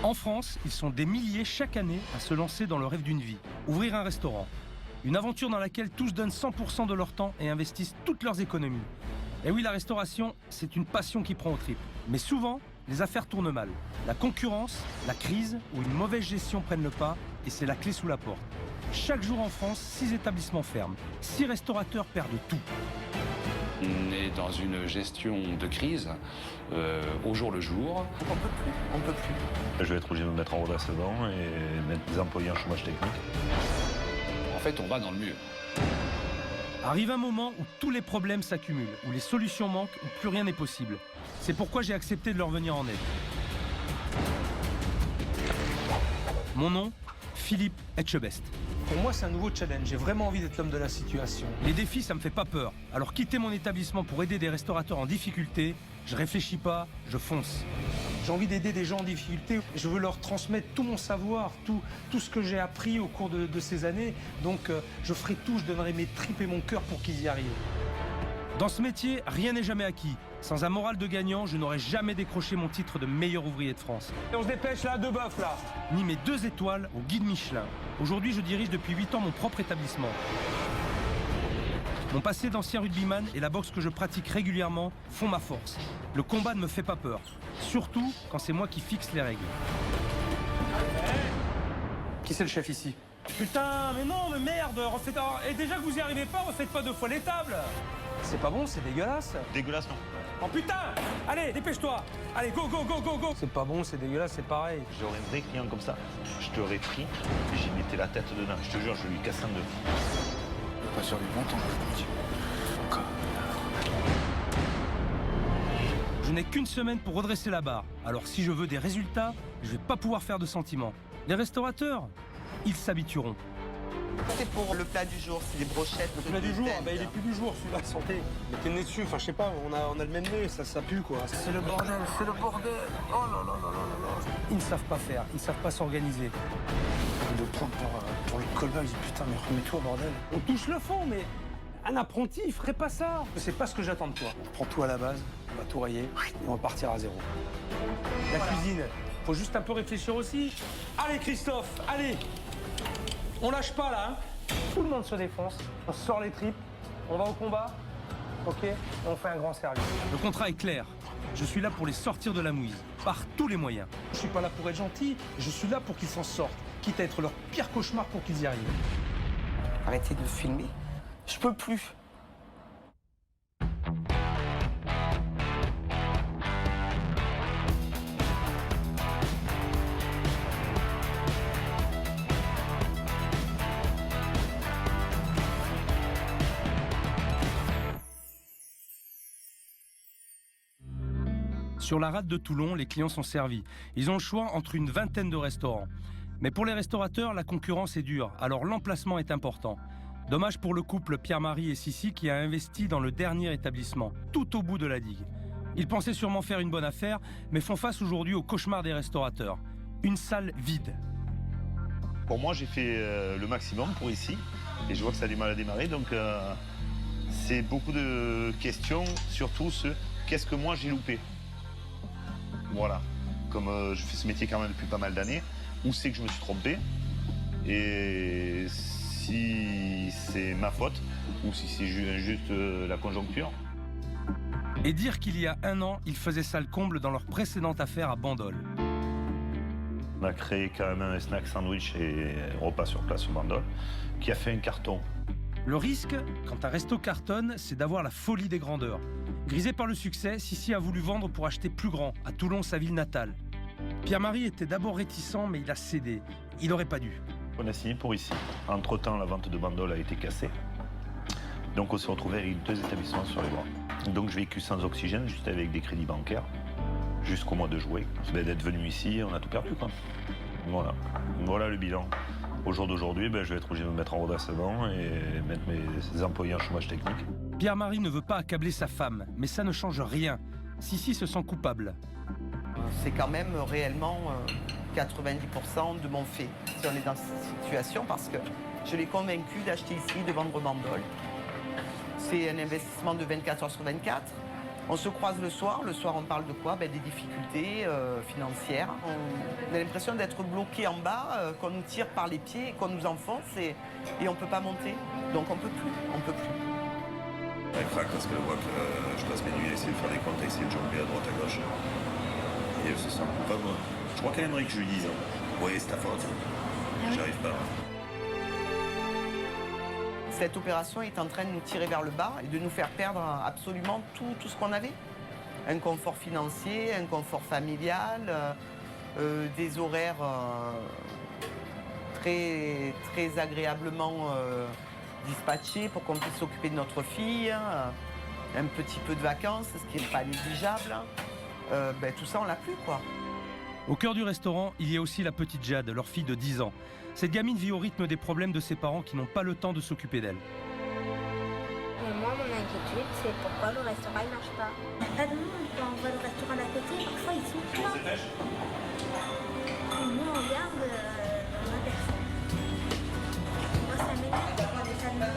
En France, ils sont des milliers chaque année à se lancer dans le rêve d'une vie, ouvrir un restaurant. Une aventure dans laquelle tous donnent 100% de leur temps et investissent toutes leurs économies. Et oui, la restauration, c'est une passion qui prend aux tripes. Mais souvent, les affaires tournent mal. La concurrence, la crise ou une mauvaise gestion prennent le pas et c'est la clé sous la porte. Chaque jour en France, 6 établissements ferment. 6 restaurateurs perdent tout. On est dans une gestion de crise au jour le jour. On peut plus. Je vais être obligé de me mettre en redressement et mettre des employés en chômage technique. En fait, on va dans le mur. Arrive un moment où tous les problèmes s'accumulent, où les solutions manquent, où plus rien n'est possible. C'est pourquoi j'ai accepté de leur venir en aide. Mon nom, Philippe Etchebest. Pour moi, c'est un nouveau challenge. J'ai vraiment envie d'être l'homme de la situation. Les défis, ça me fait pas peur. Alors quitter mon établissement pour aider des restaurateurs en difficulté, je réfléchis pas, je fonce. J'ai envie d'aider des gens en difficulté. Je veux leur transmettre tout mon savoir, tout ce que j'ai appris au cours de ces années. Donc, je ferai tout, je donnerai mes tripes et mon cœur pour qu'ils y arrivent. Dans ce métier, rien n'est jamais acquis. Sans un moral de gagnant, je n'aurais jamais décroché mon titre de meilleur ouvrier de France. Et on se dépêche là, 2 bœufs là. Ni mes 2 étoiles au guide Michelin. Aujourd'hui, je dirige depuis 8 ans mon propre établissement. Mon passé d'ancien rugbyman et la boxe que je pratique régulièrement font ma force. Le combat ne me fait pas peur. Surtout quand c'est moi qui fixe les règles. Qui c'est le chef ici? Putain, mais non, mais merde, refaites... Et déjà que vous y arrivez pas, refaites pas 2 fois les tables. C'est pas bon, c'est dégueulasse. Dégueulasse, non? Oh putain! Allez, dépêche-toi! Allez, go, go, go, go, go! C'est pas bon, c'est dégueulasse, c'est pareil. J'aurais un vrai client comme ça, je t'aurais pris et j'y mettais la tête dedans. Je te jure, je lui casse en deux. Pas sur du bon temps, je dis. Je n'ai qu'une semaine pour redresser la barre. Alors si je veux des résultats, je vais pas pouvoir faire de sentiments. Les restaurateurs, ils s'habitueront. C'est pour le plat du jour, c'est des brochettes. Le plat du jour, bah, il est plus du jour celui-là, santé. Mettez le nez dessus, enfin je sais pas, on a le même nez, ça pue quoi. C'est le bordel, c'est le bordel. Oh là là là là là. Ils ne savent pas faire, ils ne savent pas s'organiser. De prendre pour le callback, je dis putain mais remets-toi bordel. On touche le fond, mais un apprenti, il ferait pas ça. C'est pas ce que j'attends de toi. On prend tout à la base, on va tout rayer et on va partir à zéro. La cuisine, faut juste un peu réfléchir aussi. Allez Christophe, allez. On lâche pas là, hein. Tout le monde se défonce, on sort les tripes, on va au combat, ok, et on fait un grand service. Le contrat est clair. Je suis là pour les sortir de la mouise, par tous les moyens. Je suis pas là pour être gentil, je suis là pour qu'ils s'en sortent, quitte à être leur pire cauchemar pour qu'ils y arrivent. Arrêtez de filmer. Je peux plus. Sur la rade de Toulon, les clients sont servis. Ils ont le choix entre une vingtaine de restaurants. Mais pour les restaurateurs, la concurrence est dure, alors l'emplacement est important. Dommage pour le couple Pierre-Marie et Sissi qui a investi dans le dernier établissement, tout au bout de la digue. Ils pensaient sûrement faire une bonne affaire, mais font face aujourd'hui au cauchemar des restaurateurs. Une salle vide. Pour moi, j'ai fait le maximum pour ici et je vois que ça a du mal à démarrer. Donc, c'est beaucoup de questions, surtout qu'est-ce que moi j'ai loupé? Voilà. Comme je fais ce métier quand même depuis pas mal d'années, où c'est que je me suis trompé? Et si c'est ma faute ou si c'est juste la conjoncture? Et dire qu'il y a 1 an, ils faisaient salle comble dans leur précédente affaire à Bandol. On a créé quand même un snack sandwich et repas sur place au Bandol qui a fait un carton. Le risque, quand un resto cartonne, c'est d'avoir la folie des grandeurs. Grisé par le succès, Sissi a voulu vendre pour acheter plus grand, à Toulon, sa ville natale. Pierre-Marie était d'abord réticent, mais il a cédé. Il n'aurait pas dû. On a signé pour ici. Entre-temps, la vente de Bandol a été cassée. Donc on s'est retrouvé avec 2 établissements sur les bras. Donc je vécu sans oxygène, juste avec des crédits bancaires, jusqu'au mois de juillet. D'être venu ici, on a tout perdu, quoi. Voilà. Voilà le bilan. Au jour d'aujourd'hui, je vais être obligé de me mettre en redressement et mettre mes employés en chômage technique. Pierre-Marie ne veut pas accabler sa femme, mais ça ne change rien. Sissi se sent coupable. C'est quand même réellement 90% de mon fait, si on est dans cette situation, parce que je l'ai convaincu d'acheter ici, de vendre Bandol. C'est un investissement de 24 heures sur 24. On se croise le soir on parle de quoi? Des difficultés financières. On a l'impression d'être bloqué en bas, qu'on nous tire par les pieds, qu'on nous enfonce et on ne peut pas monter. Donc on ne peut plus. Elle craque parce qu'elle voit que je passe mes nuits à essayer de faire des comptes, à essayer de jongler à droite à gauche. Et elle se sent coupable. Je crois qu'elle aimerait que je lui dise, oui, c'est ta faute. J'arrive pas. Cette opération est en train de nous tirer vers le bas et de nous faire perdre absolument tout ce qu'on avait. Un confort financier, un confort familial, des horaires très, très agréablement dispatchés pour qu'on puisse s'occuper de notre fille, un petit peu de vacances, ce qui n'est pas négligeable. Tout ça, on l'a plus, quoi. Au cœur du restaurant, il y a aussi la petite Jade, leur fille de 10 ans. Cette gamine vit au rythme des problèmes de ses parents qui n'ont pas le temps de s'occuper d'elle. Moi, mon inquiétude, c'est pourquoi le restaurant ne marche pas. Ah non, on voit le restaurant d'à côté, parfois ils sont pleins. Et nous, on garde la personne. Moi, ça m'énerve de voir des familles.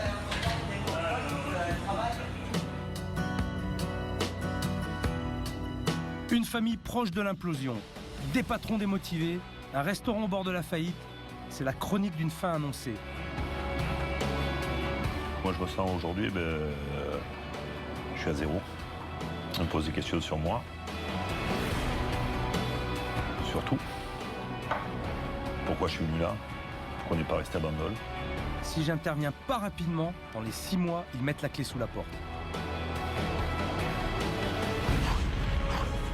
Une famille proche de l'implosion, des patrons démotivés, un restaurant au bord de la faillite. C'est la chronique d'une fin annoncée. Moi, je me sens aujourd'hui, je suis à zéro. On me pose des questions sur moi. Surtout, pourquoi je suis venu là? Pourquoi on n'est pas resté à Bandol? Si j'interviens pas rapidement, dans les 6 mois, ils mettent la clé sous la porte.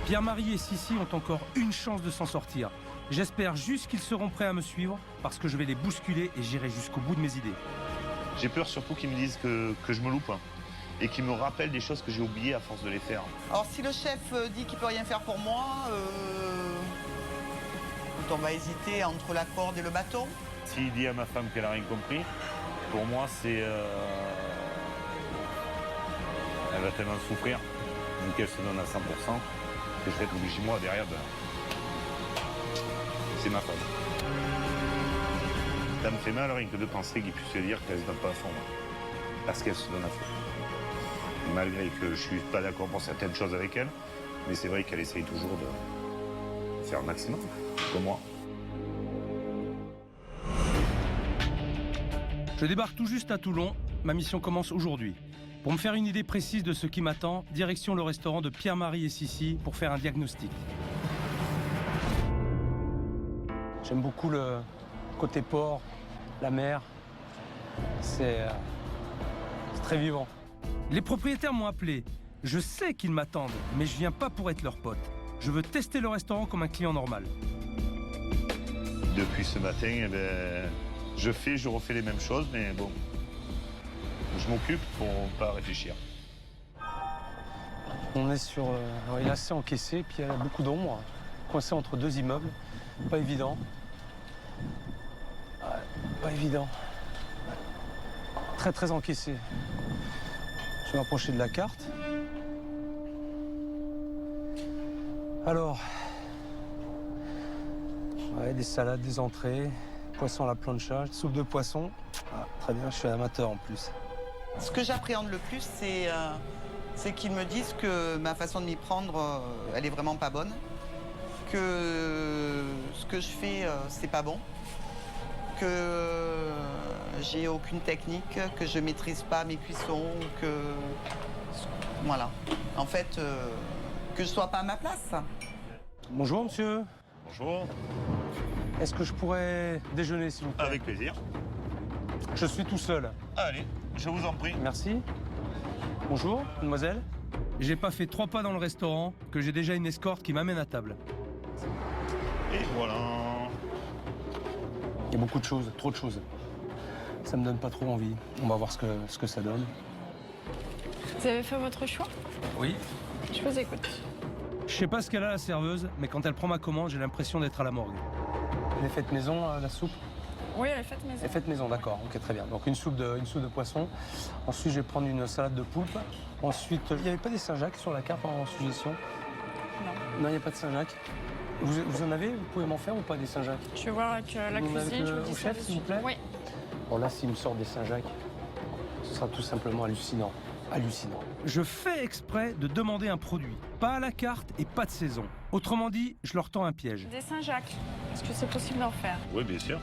Pierre-Marie et Sissi ont encore une chance de s'en sortir. J'espère juste qu'ils seront prêts à me suivre parce que je vais les bousculer et j'irai jusqu'au bout de mes idées. J'ai peur surtout qu'ils me disent que je me loupe et qu'ils me rappellent des choses que j'ai oubliées à force de les faire. Alors si le chef dit qu'il ne peut rien faire pour moi, on va hésiter entre la corde et le bâton. S'il dit à ma femme qu'elle n'a rien compris, pour moi, c'est... Elle va tellement souffrir, vu qu'elle se donne à 100%, que je vais être obligé, moi, derrière, c'est ma faute. Ça me fait mal rien que de penser qu'il puisse se dire qu'elle ne se donne pas à fond. Parce qu'elle se donne à fond. Malgré que je ne suis pas d'accord pour certaines choses avec elle, mais c'est vrai qu'elle essaye toujours de faire le maximum, comme moi. Je débarque tout juste à Toulon. Ma mission commence aujourd'hui. Pour me faire une idée précise de ce qui m'attend, direction le restaurant de Pierre-Marie et Sissi pour faire un diagnostic. J'aime beaucoup le côté port, la mer. C'est très vivant. Les propriétaires m'ont appelé. Je sais qu'ils m'attendent, mais je viens pas pour être leur pote. Je veux tester le restaurant comme un client normal. Depuis ce matin, je refais les mêmes choses, mais bon, je m'occupe pour pas réfléchir. On est sur... il est assez encaissé, puis il y a beaucoup d'ombre, coincé entre 2 immeubles. Pas évident. Ouais, pas évident. Très, très encaissé. Je vais m'approcher de la carte. Alors... Ouais, des salades, des entrées, poisson à la plancha, soupe de poisson. Ah, très bien, je suis amateur en plus. Ce que j'appréhende le plus, c'est qu'ils me disent que ma façon de m'y prendre, elle est vraiment pas bonne. Que ce que je fais, c'est pas bon. Que j'ai aucune technique, que je maîtrise pas mes cuissons, que... Voilà. En fait, que je sois pas à ma place. Bonjour, monsieur. Bonjour. Est-ce que je pourrais déjeuner, s'il vous plaît? Avec plaisir. Je suis tout seul. Allez, je vous en prie. Merci. Bonjour, mademoiselle. J'ai pas fait 3 pas dans le restaurant que j'ai déjà une escorte qui m'amène à table. Et voilà. Il y a beaucoup de choses, trop de choses. Ça me donne pas trop envie. On va voir ce que ça donne. Vous avez fait votre choix? Oui. Je vous écoute. Je sais pas ce qu'elle a, la serveuse, mais quand elle prend ma commande, j'ai l'impression d'être à la morgue. Elle est faite maison, la soupe? Oui, elle est faite maison. Elle est faite maison, d'accord. Ok, très bien. Donc une soupe de poisson. Ensuite, je vais prendre une salade de poulpe. Ensuite, il n'y avait pas des Saint-Jacques sur la carte en suggestion? Non. Non, il n'y a pas de Saint-Jacques. Vous en avez? Vous pouvez m'en faire ou pas des Saint-Jacques? Je vais voir avec la Vous m'avez cuisine, je le- vous dis au ça chef, de s'il vous suite. plaît? Oui. Bon, là, s'il me sort des Saint-Jacques, ce sera tout simplement hallucinant. hallucinant. Je fais exprès de demander un produit, pas à la carte et pas de saison. Autrement dit, je leur tends un piège. Des Saint-Jacques. Est-ce que c'est possible d'en faire? Oui, bien sûr.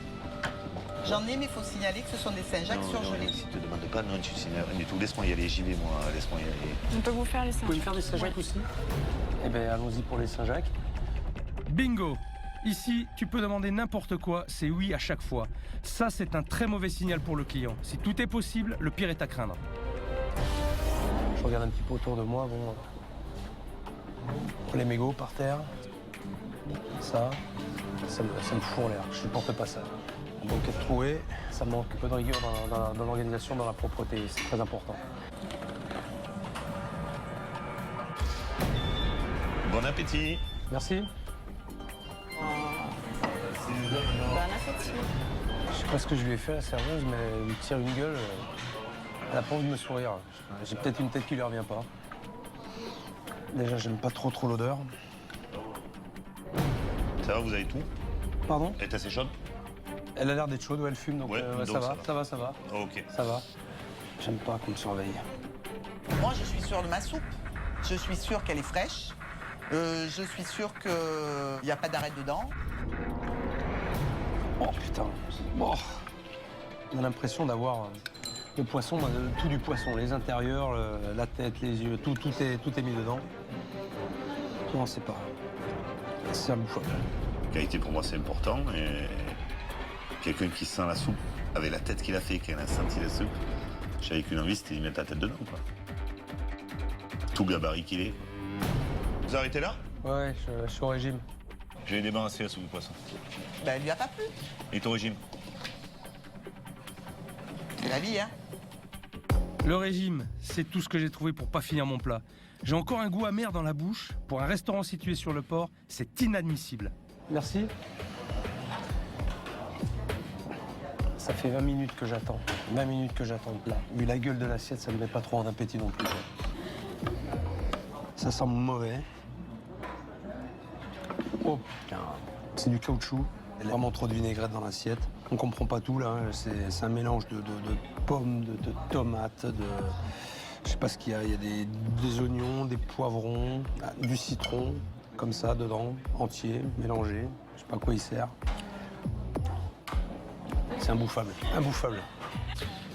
J'en ai, mais il faut signaler que ce sont des Saint-Jacques surgelés. Si tu te demandes pas, non, tu signes rien du tout. Laisse-moi y aller, j'y vais, moi. Laisse-moi y aller. On peut vous faire les Vous pouvez me Saint-Jacques. faire des Saint-Jacques aussi? Eh bien, allons-y pour les Saint-Jacques. Bingo! Ici, tu peux demander n'importe quoi, c'est oui à chaque fois. Ça, c'est un très mauvais signal pour le client. Si tout est possible, le pire est à craindre. Je regarde un petit peu autour de moi, bon... Les mégots par terre. Ça me fout en l'air, je supporte pas ça. Donc être troué, ça manque un peu de rigueur dans l'organisation, dans la propreté, c'est très important. Bon appétit. Merci. Bon appétit. Je sais pas ce que je lui ai fait à la serveuse, mais elle me tire une gueule. Elle a pas envie de me sourire. J'ai peut-être une tête qui lui revient pas. Déjà, j'aime pas trop l'odeur. Ça va, vous avez tout? Pardon? Elle est assez chaude? Elle a l'air d'être chaude, ouais, elle fume, donc, Ouais, donc ça va. Oh, ok. Ça va. J'aime pas qu'on me surveille. Moi, je suis sûre de ma soupe. Je suis sûre qu'elle est fraîche. Je suis sûre qu'il n'y a pas d'arrêt dedans. Oh putain. Oh. On a l'impression d'avoir le poisson, tout du poisson. Les intérieurs, la tête, les yeux, tout est mis dedans. Non, c'est pas... C'est imbouffable. La qualité pour moi c'est important et quelqu'un qui sent la soupe avec la tête qu'il a fait, qui a senti la soupe, j'avais qu'une envie, c'était d'y mettre la tête dedans, quoi. Tout gabarit qu'il est. Vous arrêtez là? Ouais, je suis au régime. Je vais débarrasser la soupe de poisson. Ben, elle lui a pas plu. Et ton régime? C'est la vie, hein. Le régime, c'est tout ce que j'ai trouvé pour pas finir mon plat. J'ai encore un goût amer dans la bouche. Pour un restaurant situé sur le port, c'est inadmissible. Merci. Ça fait 20 minutes que j'attends. 20 minutes que j'attends le plat. Vu la gueule de l'assiette, ça ne me met pas trop en appétit non plus. Ça sent mauvais. Oh putain, c'est du caoutchouc. Il y a vraiment trop de vinaigrette dans l'assiette. On comprend pas tout là. C'est un mélange de pommes, de tomates, de... Je sais pas ce qu'il y a. Il y a des oignons, des poivrons, du citron, comme ça, dedans, entier, mélangé. Je sais pas à quoi il sert. C'est imbouffable. Imbouffable.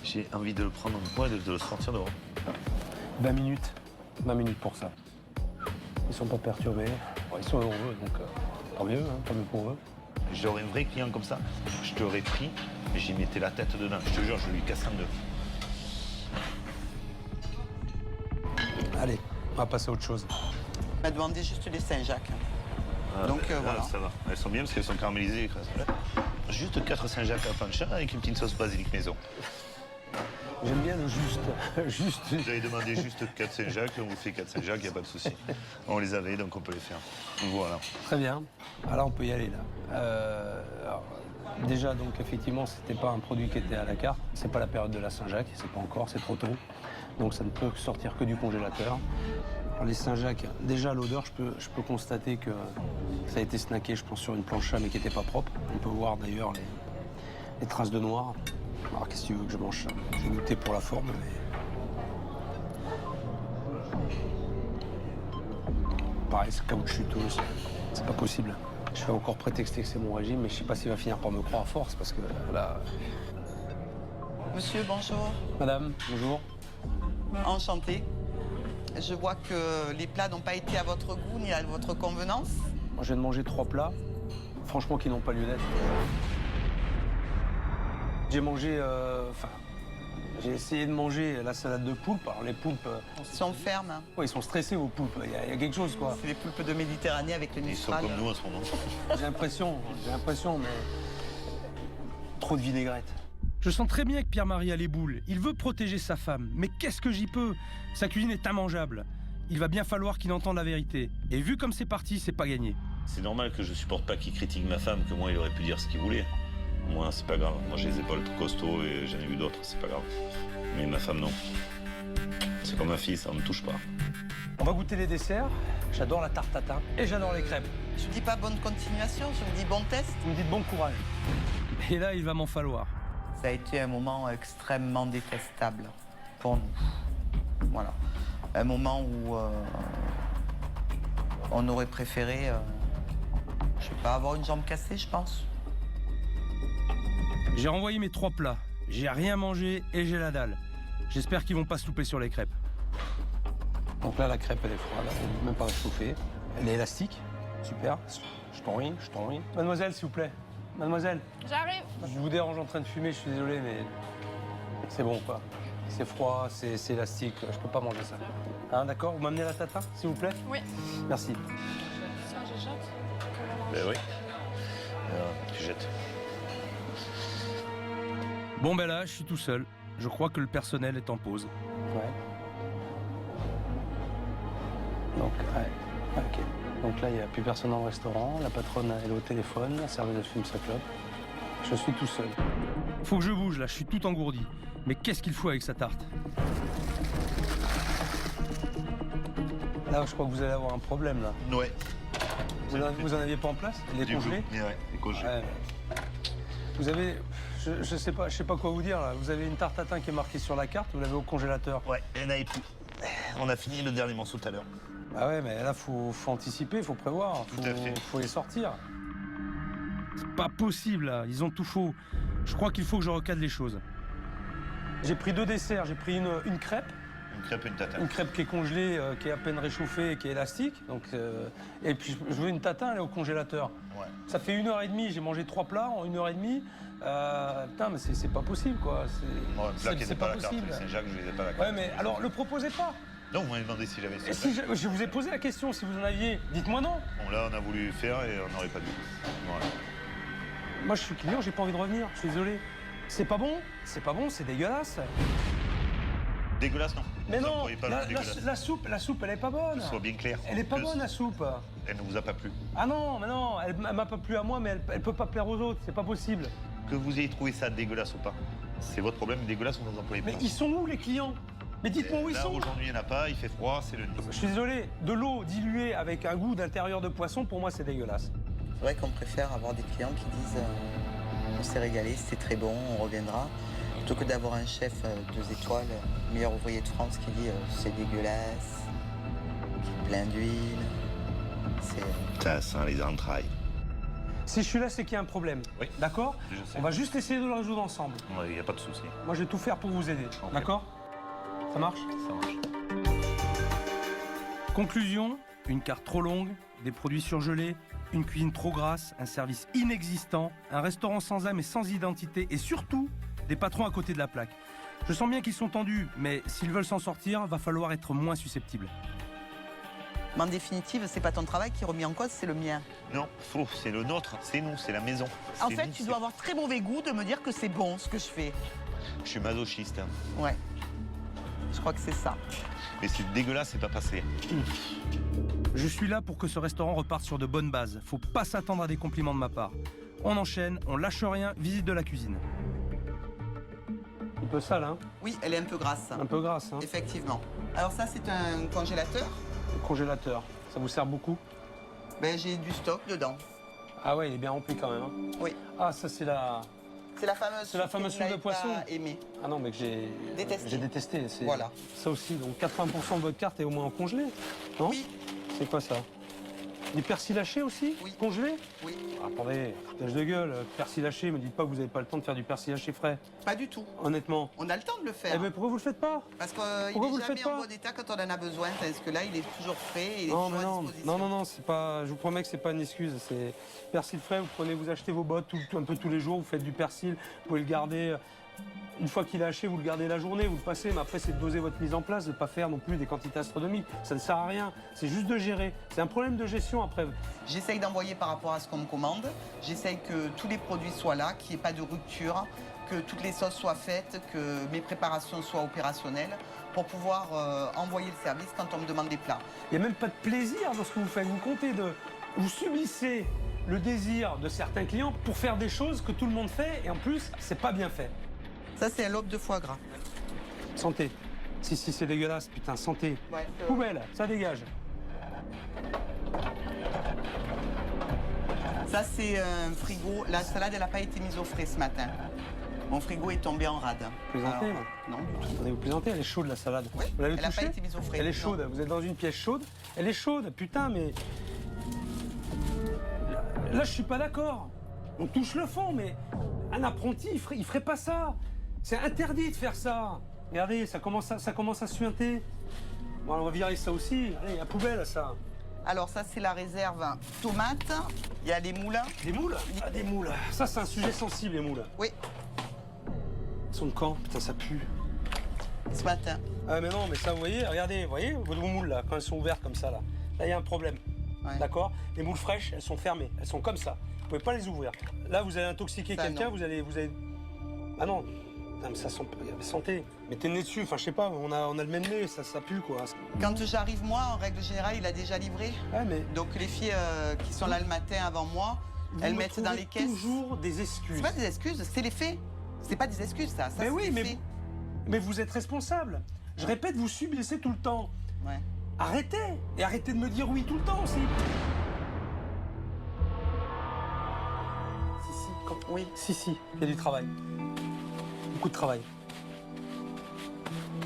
J'ai envie de le prendre en poids et de le sortir dehors. 20 minutes. 20 minutes pour ça. Ils sont pas perturbés. Bon, ils sont heureux, donc tant mieux, hein, tant mieux pour eux. J'aurais un vrai client comme ça, je t'aurais pris et j'y mettais la tête dedans. Je te jure, je lui casse en deux. Allez, on va passer à autre chose. Elle m'a demandé juste les Saint-Jacques. Donc, voilà. Ça va. Elles sont bien parce qu'elles sont caramélisées. Juste 4 Saint-Jacques à plancha avec une petite sauce basilic maison. J'aime bien le juste. Juste. Vous avez demandé juste 4 Saint-Jacques, on vous fait 4 Saint-Jacques, il n'y a pas de souci. On les avait, donc on peut les faire. Voilà. Très bien. Alors on peut y aller là. Alors, déjà, donc effectivement, c'était pas un produit qui était à la carte. C'est pas la période de la Saint-Jacques, c'est pas encore, c'est trop tôt. Donc ça ne peut sortir que du congélateur. Alors, les Saint-Jacques, déjà à l'odeur, je peux constater que ça a été snacké, je pense, sur une plancha, mais qui n'était pas propre. On peut voir d'ailleurs les traces de noir. Alors qu'est-ce que tu veux que je mange ça? J'ai goûté pour la forme, mais... Pareil, c'est caoutchouteux, c'est pas possible. Je vais encore prétexter que c'est mon régime, mais je sais pas s'il va finir par me croire à force, parce que là... Monsieur, bonjour. Madame, bonjour. Enchantée. Je vois que les plats n'ont pas été à votre goût ni à votre convenance. Moi, je viens de manger 3 plats, franchement, qui n'ont pas lieu d'être. J'ai mangé... j'ai essayé de manger la salade de poulpe. Alors, les poulpes... Ils sont fermes. Ouais, ils sont stressés, vos poulpes. Il y a quelque chose, quoi. C'est les poulpes de Méditerranée avec le Ils sont Mistral. comme nous en ce moment. J'ai l'impression, mais... Trop de vinaigrette. Je sens très bien que Pierre-Marie a les boules. Il veut protéger sa femme. Mais qu'est-ce que j'y peux? Sa cuisine est immangeable. Il va bien falloir qu'il entende la vérité. Et vu comme c'est parti, c'est pas gagné. C'est normal que je supporte pas qu'il critique ma femme, que moi il aurait pu dire ce qu'il voulait. Moi, c'est pas grave. Moi, j'ai les épaules trop costauds et j'en ai vu d'autres, c'est pas grave. Mais ma femme, non. C'est comme ma fille, ça ne me touche pas. On va goûter les desserts. J'adore la tarte tatin et j'adore les crêpes. Je ne dis pas bonne continuation, je vous dis bon test. Vous me dites bon courage. Et là, il va m'en falloir. Ça a été un moment extrêmement détestable pour nous. Voilà. Un moment où on aurait préféré, je sais pas, avoir une jambe cassée, je pense. J'ai renvoyé mes 3 plats. J'ai rien mangé et j'ai la dalle. J'espère qu'ils vont pas se louper sur les crêpes. Donc là, la crêpe, elle est froide, elle n'est même pas réchauffée. Elle est élastique. Super. Je t'en ris. Mademoiselle, s'il vous plaît. Mademoiselle. J'arrive. Je vous dérange en train de fumer, je suis désolé, mais c'est bon, quoi. C'est froid, c'est élastique, je peux pas manger ça. Hein, d'accord? Vous m'amenez la tatin, s'il vous plaît? Oui. Merci. Tiens, je jette. Ben oui. Tu jettes. Bon ben là, je suis tout seul. Je crois que le personnel est en pause. Ouais. Donc, ouais. Ok. Donc là, il n'y a plus personne dans le restaurant, la patronne, elle est au téléphone, la serveuse, elle fume sa clope. Je suis tout seul. Faut que je bouge là, je suis tout engourdi. Mais qu'est-ce qu'il faut avec sa tarte? Là, je crois que vous allez avoir un problème, là. Ouais. Vous en aviez pas en place? Elle est congelée? Ouais, elle est congelée. Ouais. Vous avez... Je sais pas quoi vous dire, là. Vous avez une tarte tatin qui est marquée sur la carte, vous l'avez au congélateur. Ouais, elle n'avait plus. On a fini le dernier morceau tout à l'heure. Ah ouais, mais là, faut anticiper, faut prévoir, Tout à fait. faut les sortir. C'est pas possible là, ils ont tout faux. Je crois qu'il faut que je recadre les choses. J'ai pris 2 desserts, j'ai pris une crêpe. Une crêpe et une tatin. Une crêpe qui est congelée, qui est à peine réchauffée et qui est élastique. Donc, et puis je veux une tatin, elle est au congélateur. Ouais. Ça fait 1h30, j'ai mangé 3 plats en 1h30. Putain, mais c'est pas possible, quoi. Bon, le plat qui n'était pas à la carte, possible. les Saint-Jacques, je les ai pas à la carte. Ouais, mais alors, le proposez pas. Non, vous m'avez demandé si j'avais ça. Et si je vous ai posé la question, si vous en aviez, dites-moi non. Bon, là, on a voulu faire et on n'aurait pas dû. Voilà. Moi, je suis client, j'ai pas envie de revenir, je suis désolé. C'est pas bon, c'est dégueulasse. Dégueulasse, non. Mais Vous non, employez pas le mot dégueulasse. la soupe, elle est pas bonne. Que ce soit bien clair. Elle est pas bonne, la soupe. Elle ne vous a pas plu. Ah non, mais non, elle m'a pas plu à moi, mais elle peut pas plaire aux autres, c'est pas possible. Que vous ayez trouvé ça dégueulasse ou pas, c'est votre problème. Dégueulasse, vous n'en employez pas. Mais ils sont où les clients? Mais dites-moi où ils Là, sont. aujourd'hui, il n'y en a pas, il fait froid, c'est le nid. Je suis désolé, de l'eau diluée avec un goût d'intérieur de poisson, pour moi, c'est dégueulasse. C'est vrai qu'on préfère avoir des clients qui disent on s'est régalé, c'était très bon, on reviendra. Plutôt que d'avoir un chef 2 étoiles, meilleur ouvrier de France, qui dit c'est dégueulasse, c'est plein d'huile, c'est... Ça sent les entrailles. Si je suis là, c'est qu'il y a un problème. Oui. D'accord? Je sais. On va juste essayer de le résoudre ensemble. Il n'y a pas de souci. Moi, je vais tout faire pour vous aider. Ok. D'accord? Ça marche? Ça marche. Conclusion, une carte trop longue, des produits surgelés, une cuisine trop grasse, un service inexistant, un restaurant sans âme et sans identité, et surtout, des patrons à côté de la plaque. Je sens bien qu'ils sont tendus, mais s'ils veulent s'en sortir, va falloir être moins susceptible. Mais en définitive, c'est pas ton travail qui est remis en cause, c'est le mien. Non, faux, c'est le nôtre, c'est nous, c'est la maison. En C'est fait, nous, tu dois avoir très mauvais goût de me dire que c'est bon ce que je fais. Je suis masochiste, hein. Ouais. Je crois que c'est ça. Mais c'est dégueulasse, c'est pas passé. Je suis là pour que ce restaurant reparte sur de bonnes bases. Faut pas s'attendre à des compliments de ma part. On enchaîne, on lâche rien, visite de la cuisine. Un peu sale, hein? Oui, elle est un peu grasse. Un peu grasse, hein? Effectivement. Alors ça, c'est un congélateur. Le congélateur, ça vous sert beaucoup? Ben, j'ai du stock dedans. Ah ouais, il est bien rempli quand même, hein? Oui. Ah, ça, c'est la... C'est la fameuse C'est la fameuse soupe de que poisson. Naïta aimée. Ah non, mais que j'ai... Détesté. J'ai détesté. C'est... Voilà. Ça aussi, donc 80% de votre carte est au moins en congelé, non? Oui, C'est quoi ça? Du persil haché aussi? Oui. Congelé? oui. Ah, attendez, foutage de gueule, persil haché, me dites pas que vous n'avez pas le temps de faire du persil haché frais. Pas du tout. Honnêtement. On a le temps de le Eh faire. ben pourquoi vous le faites pas? Parce qu'il pourquoi vous n'est le faites jamais en pas bon état quand on en a besoin. Tandis que là, il est toujours frais et il est Non, toujours mais à non, disposition. non, c'est pas. Je vous promets que c'est pas une excuse. C'est persil frais. Vous prenez, vous achetez vos bottes un peu tous les jours. Vous faites du persil. Vous pouvez le garder. Une fois qu'il est haché, vous le gardez la journée, vous le passez. Mais après, c'est de doser votre mise en place, de ne pas faire non plus des quantités astronomiques. Ça ne sert à rien. C'est juste de gérer. C'est un problème de gestion après. J'essaye d'envoyer par rapport à ce qu'on me commande. J'essaye que tous les produits soient là, qu'il n'y ait pas de rupture, que toutes les sauces soient faites, que mes préparations soient opérationnelles pour pouvoir envoyer le service quand on me demande des plats. Il n'y a même pas de plaisir dans ce que vous faites. Vous comptez de. Vous subissez le désir de certains clients pour faire des choses que tout le monde fait et en plus, c'est pas bien fait. Ça, c'est un lobe de foie gras. Santé. Si, c'est dégueulasse, putain, santé. Ouais, Poubelle, ça dégage. ça, c'est un frigo. La salade, elle n'a pas été mise au frais ce matin. Mon frigo est tombé en rade. Plaisantez, Alors, là. non, du tout. Attendez, vous plaisantez, elle est chaude la salade. Oui, Vous l'avez elle n'a pas touchée été mise au frais. Elle est non. chaude, vous êtes dans une pièce chaude. Elle est chaude, putain, mais... Là, je suis pas d'accord. On touche le fond, mais un apprenti, il ferait pas ça. C'est interdit de faire ça. Regardez, ça commence à suinter. Bon, on va virer ça aussi. Allez, la poubelle, ça. Alors ça, c'est la réserve tomate. Il y a les moules. Des moules? Ah, des moules. Ça, c'est un sujet sensible, les moules. Oui, Ils sont de quand? Putain, ça pue. ce matin. Ah, mais non, mais ça, vous voyez, regardez, vos moules, là, quand elles sont ouvertes comme ça, là. Là, il y a un problème. Ouais. D'accord? Les moules fraîches, elles sont fermées. Elles sont comme ça. Vous pouvez pas les ouvrir. Là, vous allez intoxiquer Ça, quelqu'un, non. vous allez... Ah non. Non, mais ça sent... Santé. Mettez le nez dessus. Enfin, je sais pas, on a le même nez, ça pue, quoi. Quand j'arrive, moi, en règle générale, il a déjà livré. Ouais, mais... Donc les filles qui sont là le matin avant moi, elles vous me mettent dans trouvez les caisses. toujours des excuses. C'est pas des excuses, c'est les faits. C'est pas des excuses, ça. Ça Mais c'est oui, des mais faits. mais vous êtes responsable. Je répète, vous subissez tout le temps. Ouais. Arrêtez. Et arrêtez de me dire oui tout le temps aussi. Oui. Si, il y a du travail. Beaucoup de travail.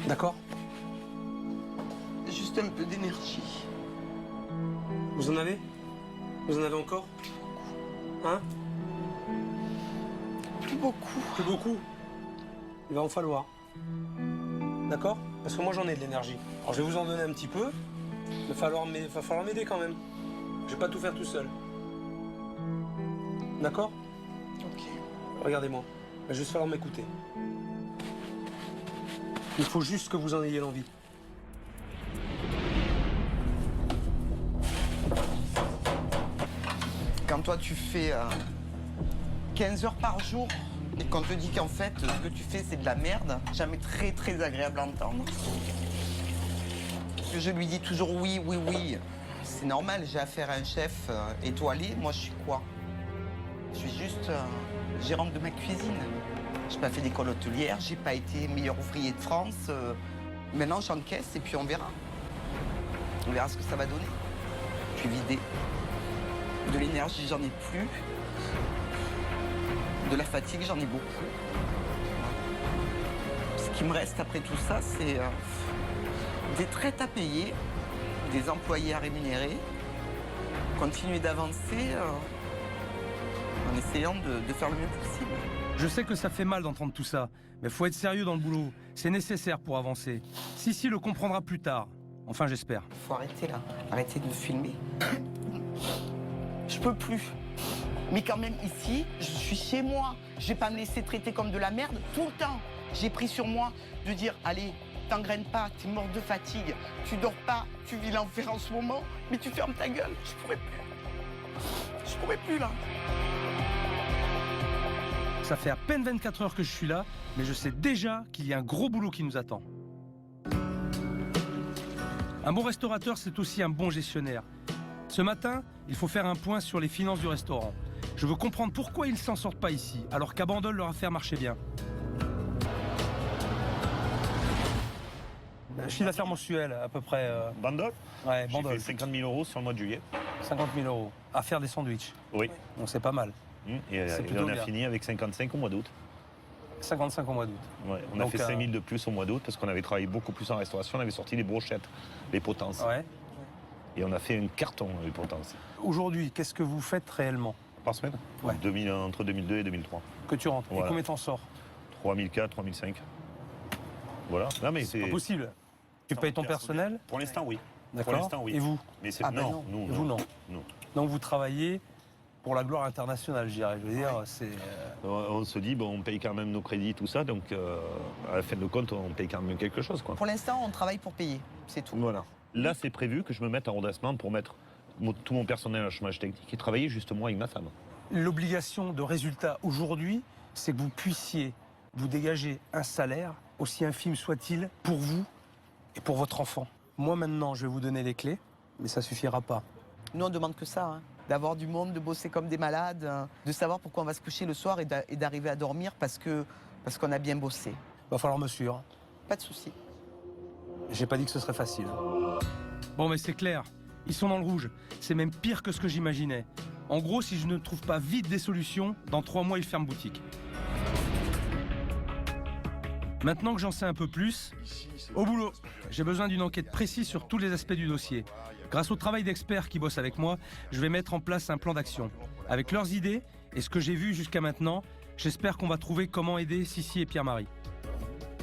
D'accord? Juste un peu d'énergie. Vous en avez? Vous en avez encore? Hein? Plus beaucoup. Plus beaucoup? Il va en falloir. D'accord? Parce que moi j'en ai de l'énergie. Alors je vais vous en donner un petit peu. Il va falloir m'aider quand même. Je vais pas tout faire tout seul. D'accord? Ok. Regardez-moi. Il va juste falloir m'écouter. Il faut juste que vous en ayez l'envie. Quand toi tu fais 15 heures par jour et qu'on te dit qu'en fait ce que tu fais c'est de la merde, jamais très très agréable à entendre. Parce que je lui dis toujours oui, oui, oui. C'est normal, j'ai affaire à un chef étoilé. Moi je suis quoi? Je suis juste gérante de ma cuisine. J'ai pas fait d'école hôtelière, j'ai pas été meilleur ouvrier de France. Maintenant j'encaisse et puis on verra. On verra ce que ça va donner. Je suis vidée. De l'énergie, j'en ai plus. De la fatigue, j'en ai beaucoup. Ce qui me reste après tout ça, c'est des traites à payer, des employés à rémunérer, continuer d'avancer en essayant de faire le mieux possible. Je sais que ça fait mal d'entendre tout ça, mais faut être sérieux dans le boulot. C'est nécessaire pour avancer. Sissi le comprendra plus tard. Enfin, j'espère. Faut arrêter là, arrêter de me filmer. Je peux plus. Mais quand même ici, je suis chez moi. Je vais pas me laisser traiter comme de la merde tout le temps. J'ai pris sur moi de dire, allez, t'engraines pas, t'es mort de fatigue, tu dors pas, tu vis l'enfer en ce moment, mais tu fermes ta gueule. Je pourrais plus. Je pourrais plus là. Ça fait à peine 24 heures que je suis là, mais je sais déjà qu'il y a un gros boulot qui nous attend. Un bon restaurateur, c'est aussi un bon gestionnaire. Ce matin, il faut faire un point sur les finances du restaurant. Je veux comprendre pourquoi ils ne s'en sortent pas ici, alors qu'à Bandol, leur affaire marchait bien. Chiffre d'affaires mensuel, à peu près. Bandol? Ouais, J'ai Bandol. fait 50 000 euros sur le mois de juillet. 50 000 euros. À faire des sandwichs. Oui. Donc c'est pas mal. Et C'est on plutôt a bien. fini avec 55 au mois d'août. 55 au mois d'août. Ouais, on Donc, a fait 5 000 de plus au mois d'août parce qu'on avait travaillé beaucoup plus en restauration. On avait sorti les brochettes, les potences. Ouais. Et on a fait un carton, les potences. Aujourd'hui, qu'est-ce que vous faites réellement Par semaine? Ouais. Entre 2002 et 2003. que tu rentres? Voilà. Et combien t'en sors? 3004, 3005. Voilà. Non, mais C'est pas possible. Tu payes ton personnel? Pour l'instant, oui. D'accord. Pour l'instant, oui. Et vous? Mais c'est Ah ben non, non. nous, Et vous, non. nous. Donc vous travaillez pour la gloire internationale, je dirais. Je veux dire, c'est... On se dit, bon, on paye quand même nos crédits, tout ça, donc à la fin de compte, on paye quand même quelque chose, quoi. Pour l'instant, on travaille pour payer, c'est tout. Voilà. Là, c'est prévu que je me mette en redressement pour mettre tout mon personnel à chômage technique et travailler justement avec ma femme. L'obligation de résultat aujourd'hui, c'est que vous puissiez vous dégager un salaire, aussi infime soit-il, pour vous et pour votre enfant. Moi, maintenant, je vais vous donner les clés, mais ça suffira pas. Nous, on demande que ça, hein. D'avoir du monde, de bosser comme des malades, de savoir pourquoi on va se coucher le soir et d'arriver à dormir parce qu'on a bien bossé. Va falloir me suivre. Pas de souci. J'ai pas dit que ce serait facile. Bon, mais c'est clair. Ils sont dans le rouge. C'est même pire que ce que j'imaginais. En gros, si je ne trouve pas vite des solutions, dans 3 mois, ils ferment boutique. Maintenant que j'en sais un peu plus, au boulot. J'ai besoin d'une enquête précise sur tous les aspects du dossier. Grâce au travail d'experts qui bossent avec moi, je vais mettre en place un plan d'action. Avec leurs idées et ce que j'ai vu jusqu'à maintenant, j'espère qu'on va trouver comment aider Sissi et Pierre-Marie.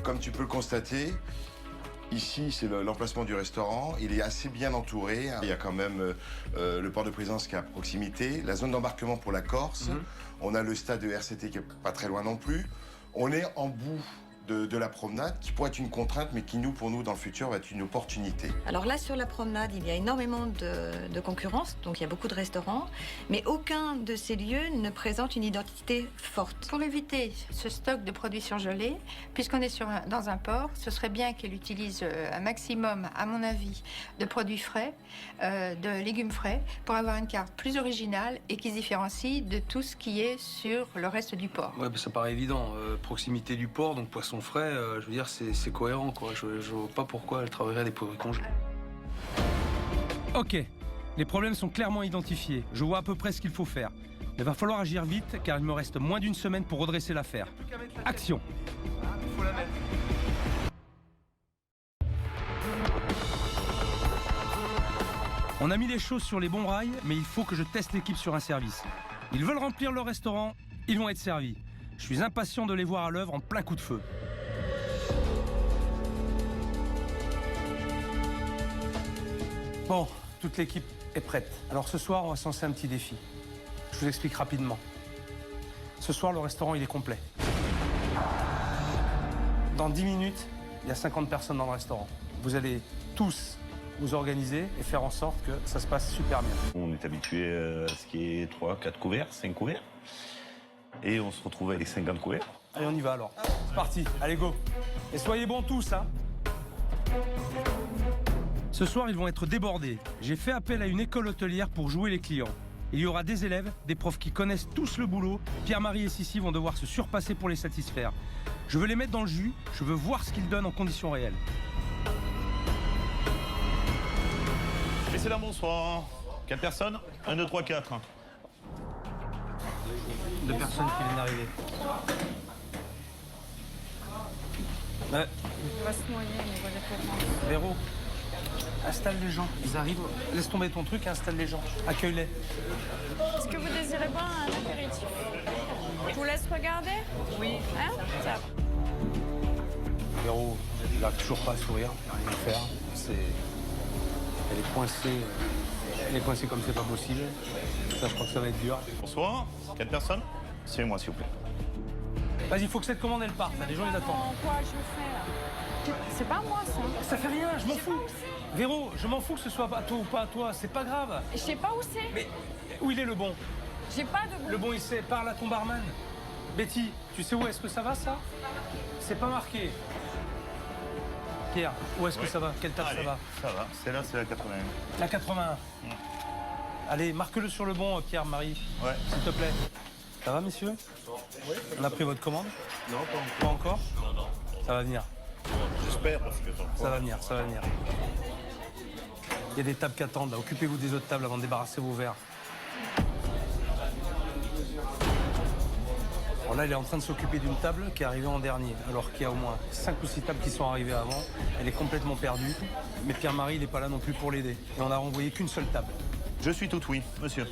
Comme tu peux le constater, ici c'est l'emplacement du restaurant. Il est assez bien entouré. Il y a quand même le port de Plaisance qui est à proximité, la zone d'embarquement pour la Corse. On a le stade de RCT qui est pas très loin non plus. On est en bout de la promenade, qui pourrait être une contrainte, mais qui, pour nous, dans le futur, va être une opportunité. Alors là, sur la promenade, il y a énormément de concurrence, donc il y a beaucoup de restaurants, mais aucun de ces lieux ne présente une identité forte. Pour éviter ce stock de produits surgelés, puisqu'on est dans un port, ce serait bien qu'elle utilise un maximum, à mon avis, de produits frais, de légumes frais, pour avoir une carte plus originale et qui se différencie de tout ce qui est sur le reste du port. Ouais, ça paraît évident. Proximité du port, donc poisson frais, je veux dire, c'est cohérent, quoi. Je vois pas pourquoi elle travaillerait des produits congelés. Ok, les problèmes sont clairement identifiés. Je vois à peu près ce qu'il faut faire. Il va falloir agir vite, car il me reste moins d'une semaine pour redresser l'affaire. Action! On a mis les choses sur les bons rails, mais il faut que je teste l'équipe sur un service. Ils veulent remplir leur restaurant, ils vont être servis. Je suis impatient de les voir à l'œuvre en plein coup de feu. Bon, toute l'équipe est prête. Alors ce soir, on va se lancer un petit défi. Je vous explique rapidement. Ce soir, le restaurant, il est complet. Dans 10 minutes, il y a 50 personnes dans le restaurant. Vous allez tous vous organiser et faire en sorte que ça se passe super bien. On est habitué à ce qui est 3, 4 couverts, 5 couverts. Et on se retrouve avec 50 couverts. Allez, on y va alors. C'est parti, allez go. Et soyez bons tous, hein. Ce soir, ils vont être débordés. J'ai fait appel à une école hôtelière pour jouer les clients. Il y aura des élèves, des profs qui connaissent tous le boulot. Pierre-Marie et Sissi vont devoir se surpasser pour les satisfaire. Je veux les mettre dans le jus, je veux voir ce qu'ils donnent en conditions réelles. Messieurs, dames, bonsoir. 4 personnes 1, 2, 3, 4. 2 personnes qui viennent d'arriver. Ouais. On va se noyer au niveau des paiements. Véro, installe les gens. Ils arrivent. Laisse tomber ton truc et installe les gens. Accueille-les. Est-ce que vous désirez pas un apéritif? Je vous laisse regarder? Oui. Hein? Ça va. Véro, il n'arrive toujours pas à sourire, il rien à faire. Elle est coincée. Elle est coincée comme c'est pas possible. Ça, je crois que ça va être dur. Bonsoir. 4 personnes. Suivez-moi, s'il vous plaît. Vas-y, il faut que cette commande, elle parte. Les gens, ils attendent. Quoi je fais là? C'est pas moi ça. Ça fait rien, je m'en fous. Véro, je m'en fous que ce soit à toi ou pas à toi. C'est pas grave. Je sais pas où c'est. Mais où il est le bon? J'ai pas de bon. Le bon, il sait. Parle à ton barman. Betty, tu sais où est-ce que ça va, ça? C'est pas marqué. Pierre, où est-ce que ça va? Quelle table ça va? Ça va. Celle-là, c'est la 81. La 81. Allez, marque-le sur le bon, Pierre-Marie. Ouais. S'il te plaît. Ça va, messieurs? Oui. On a pris votre commande? Non, Pas encore? Ça va venir. J'espère, parce que Ça va venir, ça va venir. Il y a des tables qui attendent, là. Occupez-vous des autres tables avant de débarrasser vos verres. Alors là, elle est en train de s'occuper d'une table qui est arrivée en dernier, alors qu'il y a au moins 5 ou 6 tables qui sont arrivées avant. Elle est complètement perdue. Mais Pierre-Marie, il n'est pas là non plus pour l'aider. Et on n'a renvoyé qu'une seule table. Je suis tout oui, monsieur.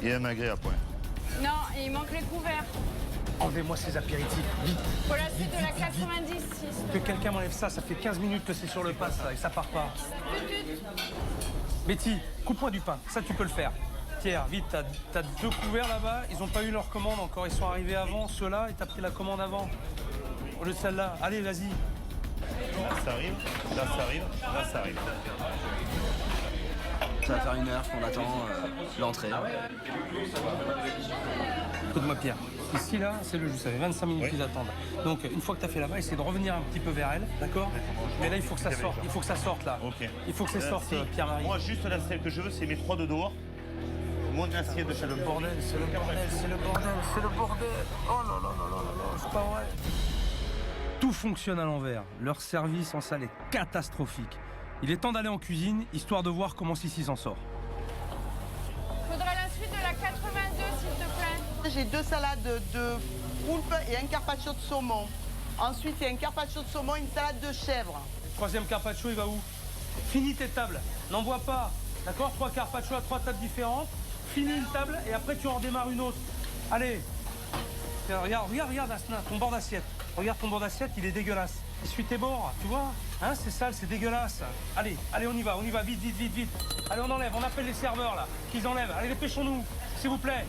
Il est maghré à point. Non, il manque les couverts. Enlevez-moi ces apéritifs, vite. Pour la suite de la 90, Que quelqu'un m'enlève ça, ça fait 15 minutes que c'est sur le pass, là, et ça part pas. Betty, coupe-moi du pain, ça tu peux le faire. Pierre, vite, t'as 2 couverts là-bas, ils n'ont pas eu leur commande encore, ils sont arrivés avant, ceux-là, et t'as pris la commande avant. Au lieu de celle-là, allez, vas-y. Là, ça arrive, là, ça arrive, là, ça arrive. Ça va faire 1 heure qu'on attend l'entrée. Écoute-moi, Pierre. Ici, là, c'est le jus. Ça fait 25 minutes qu'ils attendent. Donc, une fois que tu as fait là-bas, essaie de revenir un petit peu vers elle, d'accord? Mais là, il faut que ça sorte. Il faut que ça sorte, là. Ok. Il faut que ça sorte, Si. Pierre-Marie. Moi, juste la celle que je veux, c'est mes 3 de dehors. Mon assiette de C'est chaque le bordel, c'est le bordel, c'est le bordel, c'est le bordel. Oh là là là là là, c'est pas vrai. Tout fonctionne à l'envers. Leur service en salle est catastrophique. Il est temps d'aller en cuisine, histoire de voir comment Sissi s'en sort. Faudra la suite de la 82, s'il te plaît. J'ai 2 salades de poulpe et un carpaccio de saumon. Ensuite, il y a un carpaccio de saumon, une salade de chèvre. Le troisième carpaccio, il va où? Finis tes tables, n'envoie pas. D'accord? 3 carpaccio à 3 tables différentes. Finis une table et après tu en redémarres une autre. Allez. Regarde, Asna, ton bord d'assiette. Regarde ton bord d'assiette, il est dégueulasse. Essuie tes bords, tu vois? Hein, c'est sale, c'est dégueulasse. Allez, on y va, vite. Allez, on enlève, on appelle les serveurs là, qu'ils enlèvent. Allez, dépêchons-nous, s'il vous plaît.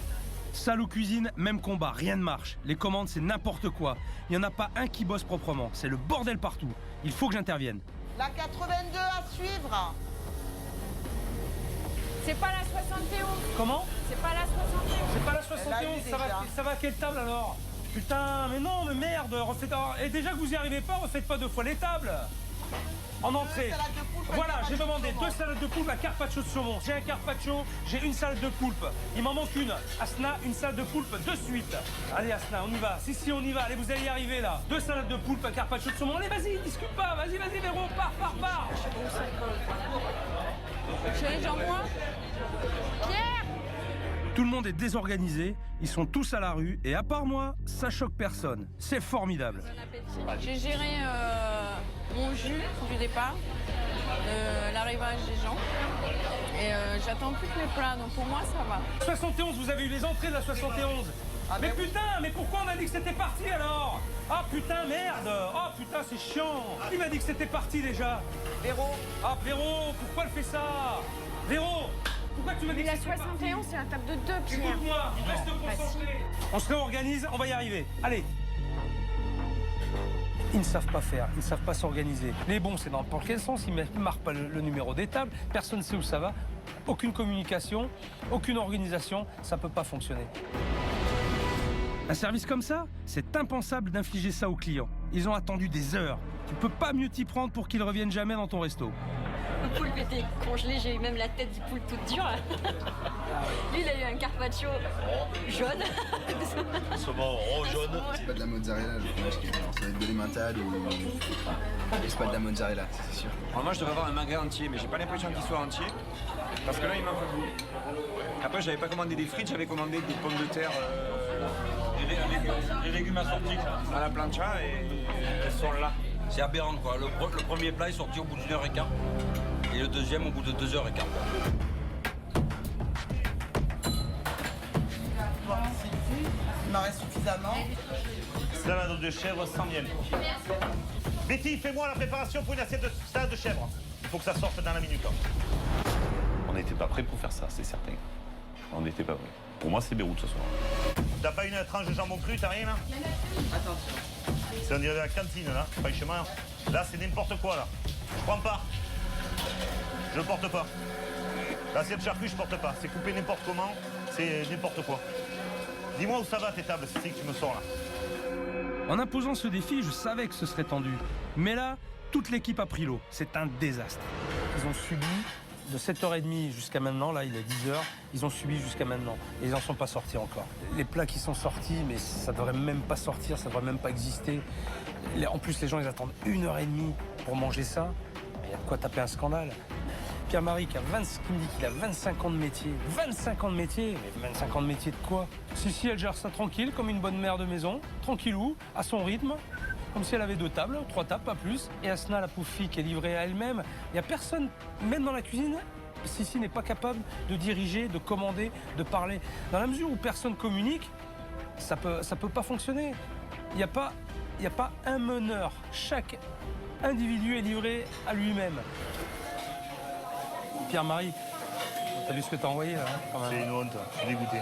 Salle ou cuisine, même combat, rien ne marche. Les commandes, c'est n'importe quoi. Il n'y en a pas un qui bosse proprement. C'est le bordel partout. Il faut que j'intervienne. La 82 à suivre. C'est pas la 71. Comment? C'est pas la 71. C'est pas la 71, ça va à quelle table alors? Putain, mais non, mais merde, refaites... Et déjà que vous y arrivez pas, refaites pas 2 fois les tables. En entrée. Voilà, j'ai demandé 2 salades de poulpe à carpaccio de saumon. J'ai un carpaccio, j'ai une salade de poulpe. Il m'en manque une. Asna, une salade de poulpe de suite. Allez Asna, on y va. Si, on y va. Allez, vous allez y arriver là. 2 salades de poulpe à carpaccio de saumon. Allez, vas-y, discute pas. Vas-y, Véro, pars. J'ai les gens moi. Pierre! Tout le monde est désorganisé, ils sont tous à la rue, et à part moi, ça choque personne. C'est formidable. J'ai géré mon jus du départ, l'arrivage des gens, et j'attends plus que les plats, donc pour moi ça va. 71, vous avez eu les entrées de la 71. Mais putain, mais pourquoi on a dit que c'était parti alors? Ah putain, merde. Ah putain, c'est chiant. Qui m'a dit que c'était parti déjà? Véro. Ah Véro, pourquoi elle fait ça? Véro, pourquoi tu m'as dit que la c'était parti? 71, c'est la table de 2, Pierre. Écoute-moi, reste concentré. On se réorganise, on va y arriver. Allez. Ils ne savent pas faire, ils ne savent pas s'organiser. Les bons, c'est dans quel sens? Ils ne marquent pas le numéro des tables, personne ne sait où ça va. Aucune communication, aucune organisation, ça ne peut pas fonctionner. Un service comme ça, c'est impensable d'infliger ça aux clients. Ils ont attendu des heures. Tu peux pas mieux t'y prendre pour qu'ils reviennent jamais dans ton resto. Le poulpe était congelé, j'ai eu même la tête du poulpe toute dure. Lui, il a eu un carpaccio jaune. Saumon jaune. C'est pas de la mozzarella le fromage qui est bien. Ça va être de l'emmental ou... C'est pas de la mozzarella, c'est sûr. Alors moi je devrais avoir un magret entier, mais j'ai pas l'impression qu'il soit entier. Parce que là il manque un bout. Après j'avais pas commandé des frites, j'avais commandé des pommes de terre. Les légumes assortis à la plancha et elles sont là. C'est aberrant quoi. Le premier plat est sorti au bout d'1 heure et quart. Et le deuxième au bout de 2 heures et quart. Il m'en reste suffisamment. Salade de chèvre sans miel. Betty, fais-moi la préparation pour une assiette de salade de chèvre. Il faut que ça sorte dans la minute. On n'était pas prêt pour faire ça, c'est certain. On n'était pas prêt. Pour moi, c'est Beyrouth ce soir. T'as pas une tranche de jambon cru, t'as rien là? Attention. C'est on dirait de la cantine là, franchement. Là, c'est n'importe quoi là. Je prends pas. Je porte pas. L'assiette charcuterie, je porte pas. C'est coupé n'importe comment, c'est n'importe quoi. Dis-moi où ça va tes tables, c'est ce que tu me sors là. En imposant ce défi, je savais que ce serait tendu. Mais là, toute l'équipe a pris l'eau. C'est un désastre. Ils ont subi de 7h30 jusqu'à maintenant, là il est 10h, ils ont subi jusqu'à maintenant. Et ils n'en sont pas sortis encore. Les plats qui sont sortis, mais ça devrait même pas sortir, ça devrait même pas exister. En plus, les gens, ils attendent 1h30 pour manger ça. Il y a de quoi taper un scandale. Pierre-Marie qui me dit qu'il a 25 ans de métier. 25 ans de métier? Mais 25 ans de métier de quoi? Si, elle gère ça tranquille, comme une bonne mère de maison, tranquillou, à son rythme, comme si elle avait 2 tables, 3 tables, pas plus. Et Asna, la pauvre fille, qui est livrée à elle-même. Il n'y a personne, même dans la cuisine, Sissi n'est pas capable de diriger, de commander, de parler. Dans la mesure où personne communique, ça peut pas fonctionner. Il n'y a pas un meneur. Chaque individu est livré à lui-même. Pierre-Marie, t'as vu ce que t'as envoyé là hein, quand même. C'est une honte, je suis dégoûté.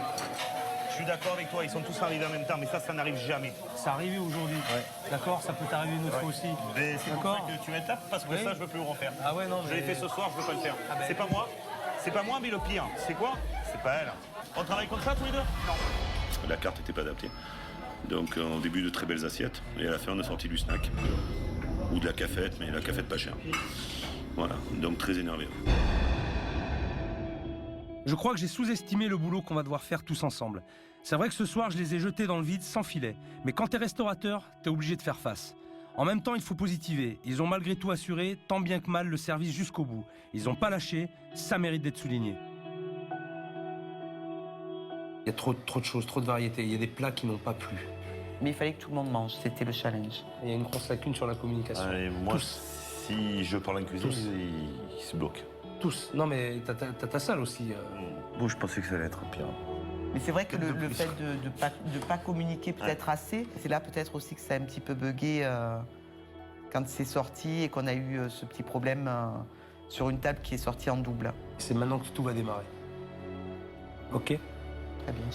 Je suis d'accord avec toi, ils sont tous arrivés en même temps, mais ça n'arrive jamais. Ça arrive aujourd'hui, ouais. D'accord? Ça peut t'arriver une autre fois aussi. Mais c'est pour ça que tu m'étapes, parce que ça, je veux plus le refaire. Ah ouais, non, mais... Je l'ai fait ce soir, je veux pas le faire. Ah ben... C'est pas moi, mais le pire, c'est quoi? C'est pas elle. On travaille comme ça tous les deux? Non. La carte n'était pas adaptée. Donc au début de très belles assiettes, et à la fin on a sorti du snack. Ou de la cafette, mais la cafette pas chère. Voilà, donc très énervé. Je crois que j'ai sous-estimé le boulot qu'on va devoir faire tous ensemble. C'est vrai que ce soir, je les ai jetés dans le vide sans filet. Mais quand t'es restaurateur, t'es obligé de faire face. En même temps, il faut positiver. Ils ont malgré tout assuré, tant bien que mal, le service jusqu'au bout. Ils n'ont pas lâché, ça mérite d'être souligné. Il y a trop de choses, trop de variétés. Il y a des plats qui n'ont pas plu. Mais il fallait que tout le monde mange, c'était le challenge. Il y a une grosse lacune sur la communication. Allez, moi, Tous. si je parle en cuisine, il se bloque. Tous. Non, mais t'as ta salle aussi. Bon, je pensais que ça allait être pire. Mais c'est vrai que le fait de pas communiquer peut-être assez, c'est là peut-être aussi que ça a un petit peu bugué quand c'est sorti et qu'on a eu ce petit problème sur une table qui est sortie en double. C'est maintenant que tout va démarrer. Ok? Très bien.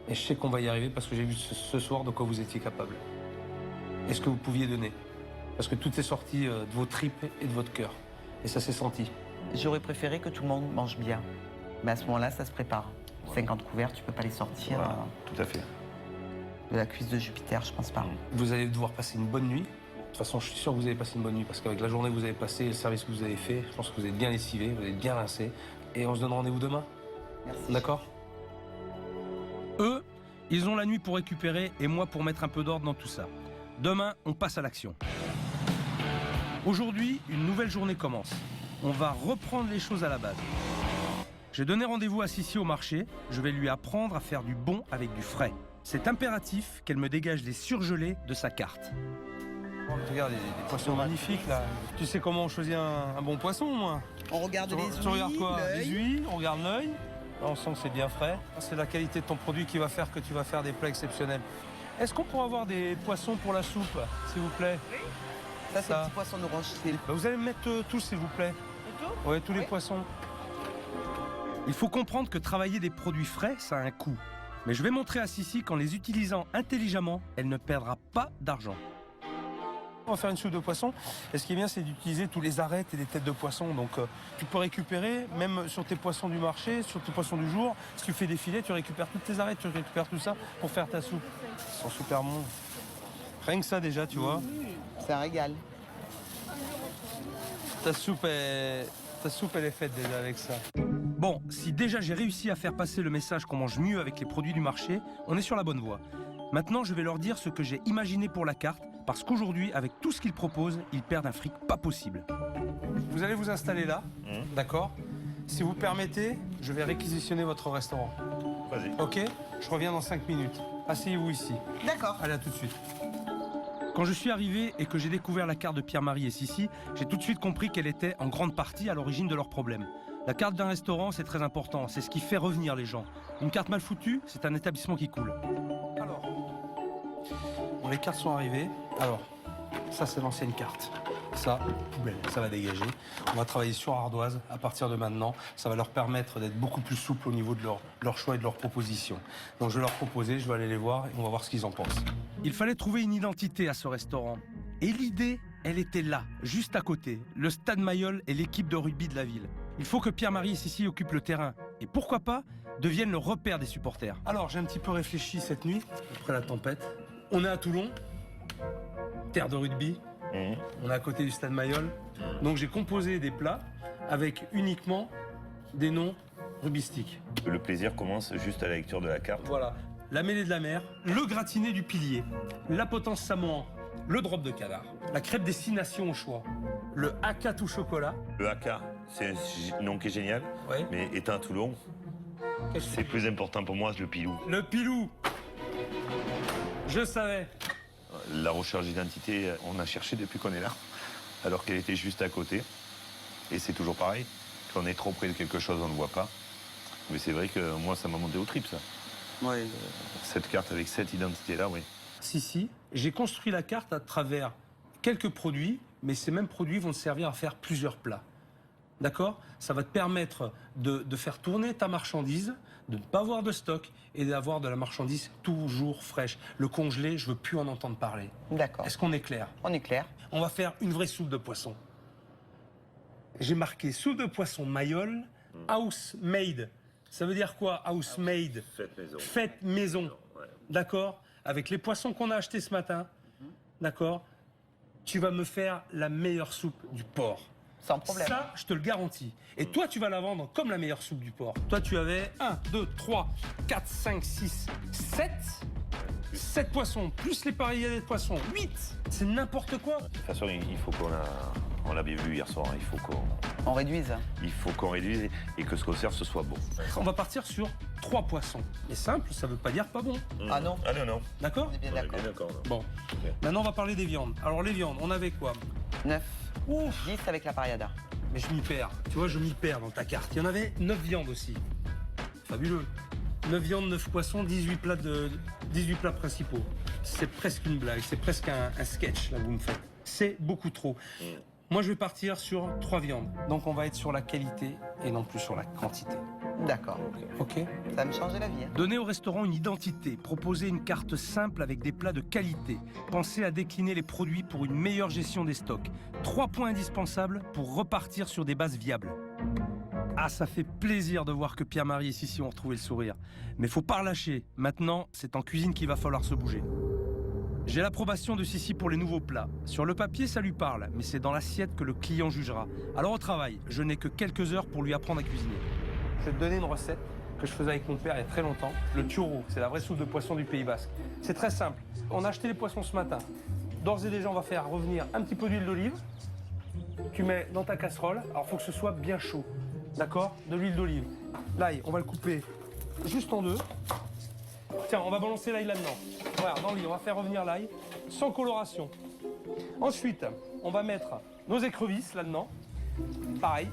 Et je sais qu'on va y arriver parce que j'ai vu ce soir de quoi vous étiez capable. Et ce que vous pouviez donner. Parce que tout est sorti de vos tripes et de votre cœur. Et ça s'est senti. J'aurais préféré que tout le monde mange bien. Mais à ce moment-là, ça se prépare. 50 couverts, tu peux pas les sortir. Voilà, tout à fait. De la cuisse de Jupiter, je pense pas. Vous allez devoir passer une bonne nuit. De toute façon, je suis sûr que vous allez passer une bonne nuit parce qu'avec la journée que vous avez passée et le service que vous avez fait, je pense que vous êtes bien lessivé, vous êtes bien rincé. Et on se donne rendez-vous demain. Merci. D'accord? Eux, ils ont la nuit pour récupérer et moi pour mettre un peu d'ordre dans tout ça. Demain, on passe à l'action. Aujourd'hui, une nouvelle journée commence. On va reprendre les choses à la base. J'ai donné rendez-vous à Sissi au marché. Je vais lui apprendre à faire du bon avec du frais. C'est impératif qu'elle me dégage les surgelés de sa carte. Regarde, les poissons magnifiques là. Tu sais comment on choisit un bon poisson, moi? On regarde les huiles. Tu regardes quoi? Les huiles, on regarde l'œil. Là, on sent que c'est bien frais. C'est la qualité de ton produit qui va faire que tu vas faire des plats exceptionnels. Est-ce qu'on pourra avoir des poissons pour la soupe, s'il vous plaît? Oui. Ça, c'est le petit poisson orange. Vous allez me mettre tous, s'il vous plaît. Oui, tous les poissons. Il faut comprendre que travailler des produits frais, ça a un coût. Mais je vais montrer à Sissi qu'en les utilisant intelligemment, elle ne perdra pas d'argent. On va faire une soupe de poisson. Et ce qui est bien, c'est d'utiliser tous les arêtes et les têtes de poisson. Donc, tu peux récupérer, même sur tes poissons du marché, sur tes poissons du jour. Si tu fais des filets, tu récupères toutes tes arêtes, tu récupères tout ça pour faire ta soupe. Ils sont super bons. Rien que ça, déjà, tu vois. C'est un régal. Ta soupe, elle est faite déjà avec ça. Bon, si déjà j'ai réussi à faire passer le message qu'on mange mieux avec les produits du marché, on est sur la bonne voie. Maintenant, je vais leur dire ce que j'ai imaginé pour la carte, parce qu'aujourd'hui, avec tout ce qu'ils proposent, ils perdent un fric pas possible. Vous allez vous installer là, d'accord? Si vous permettez, je vais réquisitionner votre restaurant. Vas-y. Ok? Je reviens dans 5 minutes. Asseyez-vous ici. D'accord. Allez, à tout de suite. Quand je suis arrivé et que j'ai découvert la carte de Pierre-Marie et Sissi, j'ai tout de suite compris qu'elle était en grande partie à l'origine de leurs problèmes. La carte d'un restaurant, c'est très important, c'est ce qui fait revenir les gens. Une carte mal foutue, c'est un établissement qui coule. Alors, bon, les cartes sont arrivées. Alors, ça c'est l'ancienne carte. Ça, poubelle, ça va dégager. On va travailler sur ardoise à partir de maintenant. Ça va leur permettre d'être beaucoup plus souples au niveau de leur choix et de leurs propositions. Donc je vais leur proposer, je vais aller les voir et on va voir ce qu'ils en pensent. Il fallait trouver une identité à ce restaurant. Et l'idée, elle était là, juste à côté. Le Stade Mayol et l'équipe de rugby de la ville. Il faut que Pierre-Marie et Sissi occupent le terrain. Et pourquoi pas, deviennent le repère des supporters. Alors, j'ai un petit peu réfléchi cette nuit, après la tempête. On est à Toulon, terre de rugby. On est à côté du Stade Mayol. Donc j'ai composé des plats avec uniquement des noms rubistiques. Le plaisir commence juste à la lecture de la carte. Voilà. La mêlée de la mer, le gratiné du pilier, la potence samoan, le drop de canard, la crêpe des 6 nations au choix, le haka tout chocolat. Le haka, c'est un nom qui est génial, mais étant à Toulon, c'est plus important pour moi le pilou. Le pilou. Je savais. La recherche d'identité, on a cherché depuis qu'on est là, alors qu'elle était juste à côté. Et c'est toujours pareil. Quand on est trop près de quelque chose, on ne le voit pas. Mais c'est vrai que moi, ça m'a monté au trip, ça. Oui. Cette carte avec cette identité-là, oui. Si. J'ai construit la carte à travers quelques produits, mais ces mêmes produits vont te servir à faire plusieurs plats. D'accord? Ça va te permettre de faire tourner ta marchandise, de ne pas avoir de stock et d'avoir de la marchandise toujours fraîche. Le congelé, je veux plus en entendre parler. D'accord. Est-ce qu'on est clair? On est clair. On va faire une vraie soupe de poisson. J'ai marqué soupe de poisson Mayol, house made. Ça veut dire quoi, house made? Faites maison. Faites maison. Ouais. D'accord? Avec les poissons qu'on a achetés ce matin, d'accord? Tu vas me faire la meilleure soupe du port. Sans problème. Ça, je te le garantis. Et toi, tu vas la vendre comme la meilleure soupe du port. Toi, tu avais 1, 2, 3, 4, 5, 6, 7. 7 poissons, plus les pareillés de poissons. 8. C'est n'importe quoi. De toute façon, il faut qu'on a... On l'a bien vu hier soir, il faut qu'on On réduise. Il faut qu'on réduise et que ce qu'on sert, ce soit bon. On va partir sur 3 poissons. Et simple, ça veut pas dire pas bon. Ah non. Ah non, non. D'accord? On est bien d'accord. Bon. Maintenant, on va parler des viandes. Alors, les viandes, on avait quoi? 9. Ouf. 10 avec la pariada. Mais je m'y perds. Tu vois, je m'y perds dans ta carte. Il y en avait 9 viandes aussi. Fabuleux. 9 viandes, 9 poissons, 18 plats principaux. C'est presque une blague, c'est presque un sketch, là, vous me faites. C'est beaucoup trop. Moi, je vais partir sur 3 viandes. Donc, on va être sur la qualité et non plus sur la quantité. D'accord. OK? Ça va me changer la vie. Hein. Donner au restaurant une identité, proposer une carte simple avec des plats de qualité, penser à décliner les produits pour une meilleure gestion des stocks. 3 points indispensables pour repartir sur des bases viables. Ah, ça fait plaisir de voir que Pierre-Marie et Sissi ont retrouvé le sourire. Mais faut pas relâcher. Maintenant, c'est en cuisine qu'il va falloir se bouger. J'ai l'approbation de Sissi pour les nouveaux plats. Sur le papier, ça lui parle, mais c'est dans l'assiette que le client jugera. Alors au travail, je n'ai que quelques heures pour lui apprendre à cuisiner. Je vais te donner une recette que je faisais avec mon père il y a très longtemps. Le turo, c'est la vraie soupe de poisson du Pays Basque. C'est très simple. On a acheté les poissons ce matin. D'ores et déjà, on va faire revenir un petit peu d'huile d'olive. Tu mets dans ta casserole. Alors, il faut que ce soit bien chaud. D'accord? De l'huile d'olive. L'ail, on va le couper juste en deux. Tiens, on va balancer l'ail là-dedans. Voilà, dans l'huile, on va faire revenir l'ail sans coloration. Ensuite, on va mettre nos écrevisses là-dedans. Pareil.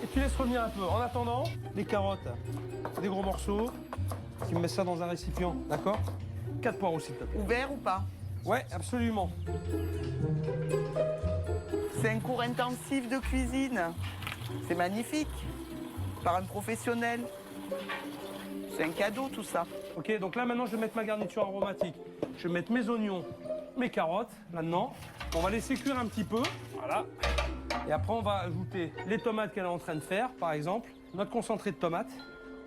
Et tu laisses revenir un peu. En attendant, les carottes, des gros morceaux. Tu me mets ça dans un récipient, d'accord? 4 poireaux, s'il te plaît. Ouvert ou pas? Ouais, absolument. C'est un cours intensif de cuisine. C'est magnifique. Par un professionnel. C'est un cadeau, tout ça. Ok, donc là, maintenant, je vais mettre ma garniture aromatique. Je vais mettre mes oignons, mes carottes, là-dedans. On va laisser cuire un petit peu. Voilà. Et après, on va ajouter les tomates qu'elle est en train de faire, par exemple. Notre concentré de tomates.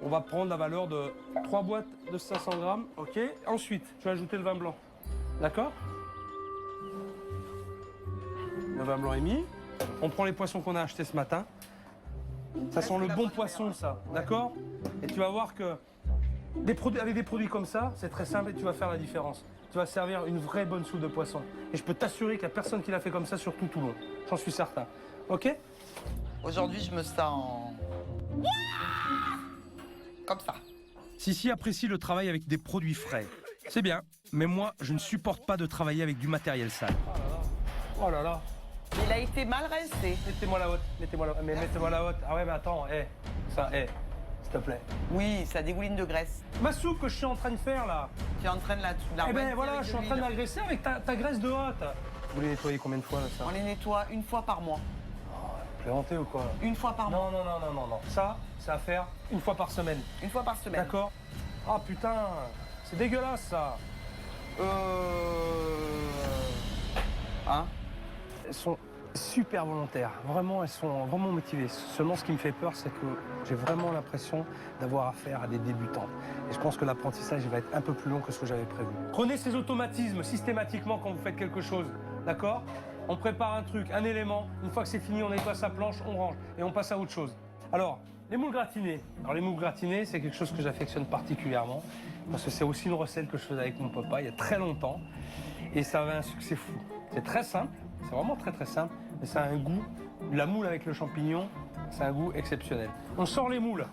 On va prendre la valeur de 3 boîtes de 500 grammes. Ok. Ensuite, je vais ajouter le vin blanc. D'accord? Le vin blanc est mis. On prend les poissons qu'on a achetés ce matin. Ça sent le bon poisson, ça. D'accord? Et tu vas voir que avec des produits comme ça, c'est très simple et tu vas faire la différence. Tu vas servir une vraie bonne soupe de poisson. Et je peux t'assurer qu'il n'y a personne qui l'a fait comme ça sur tout Toulon. J'en suis certain. OK? Aujourd'hui, je me sens comme ça. Sissi apprécie le travail avec des produits frais. C'est bien, mais moi, je ne supporte pas de travailler avec du matériel sale. Oh là là. Il a été mal rincé. Mettez-moi la haute, mettez-moi la haute. Ah ouais, mais attends, ça, s'il te plaît. Oui, ça dégouline de graisse. Ma soupe que je suis en train de faire, là. Tu es en train de la Eh ben voilà, je suis en train de l'agresser avec ta graisse de hotte. Vous les nettoyez combien de fois, là, ça? On les nettoie une fois par mois. Plaisanter ou quoi? Une fois par mois. Non. Ça, c'est à faire une fois par semaine. Une fois par semaine. D'accord? Ah putain, c'est dégueulasse, ça. Hein? Elles sont super volontaires. Vraiment, elles sont vraiment motivées. Seulement, ce qui me fait peur, c'est que j'ai vraiment l'impression d'avoir affaire à des débutants. Et je pense que l'apprentissage va être un peu plus long que ce que j'avais prévu. Prenez ces automatismes systématiquement quand vous faites quelque chose. D'accord? On prépare un truc, un élément. Une fois que c'est fini, on nettoie sa planche, on range et on passe à autre chose. Alors, les moules gratinées. Alors, les moules gratinées, c'est quelque chose que j'affectionne particulièrement parce que c'est aussi une recette que je faisais avec mon papa il y a très longtemps. Et ça avait un succès fou. C'est très simple, c'est vraiment très très simple, mais ça a un goût. La moule avec le champignon, c'est un goût exceptionnel. On sort les moules,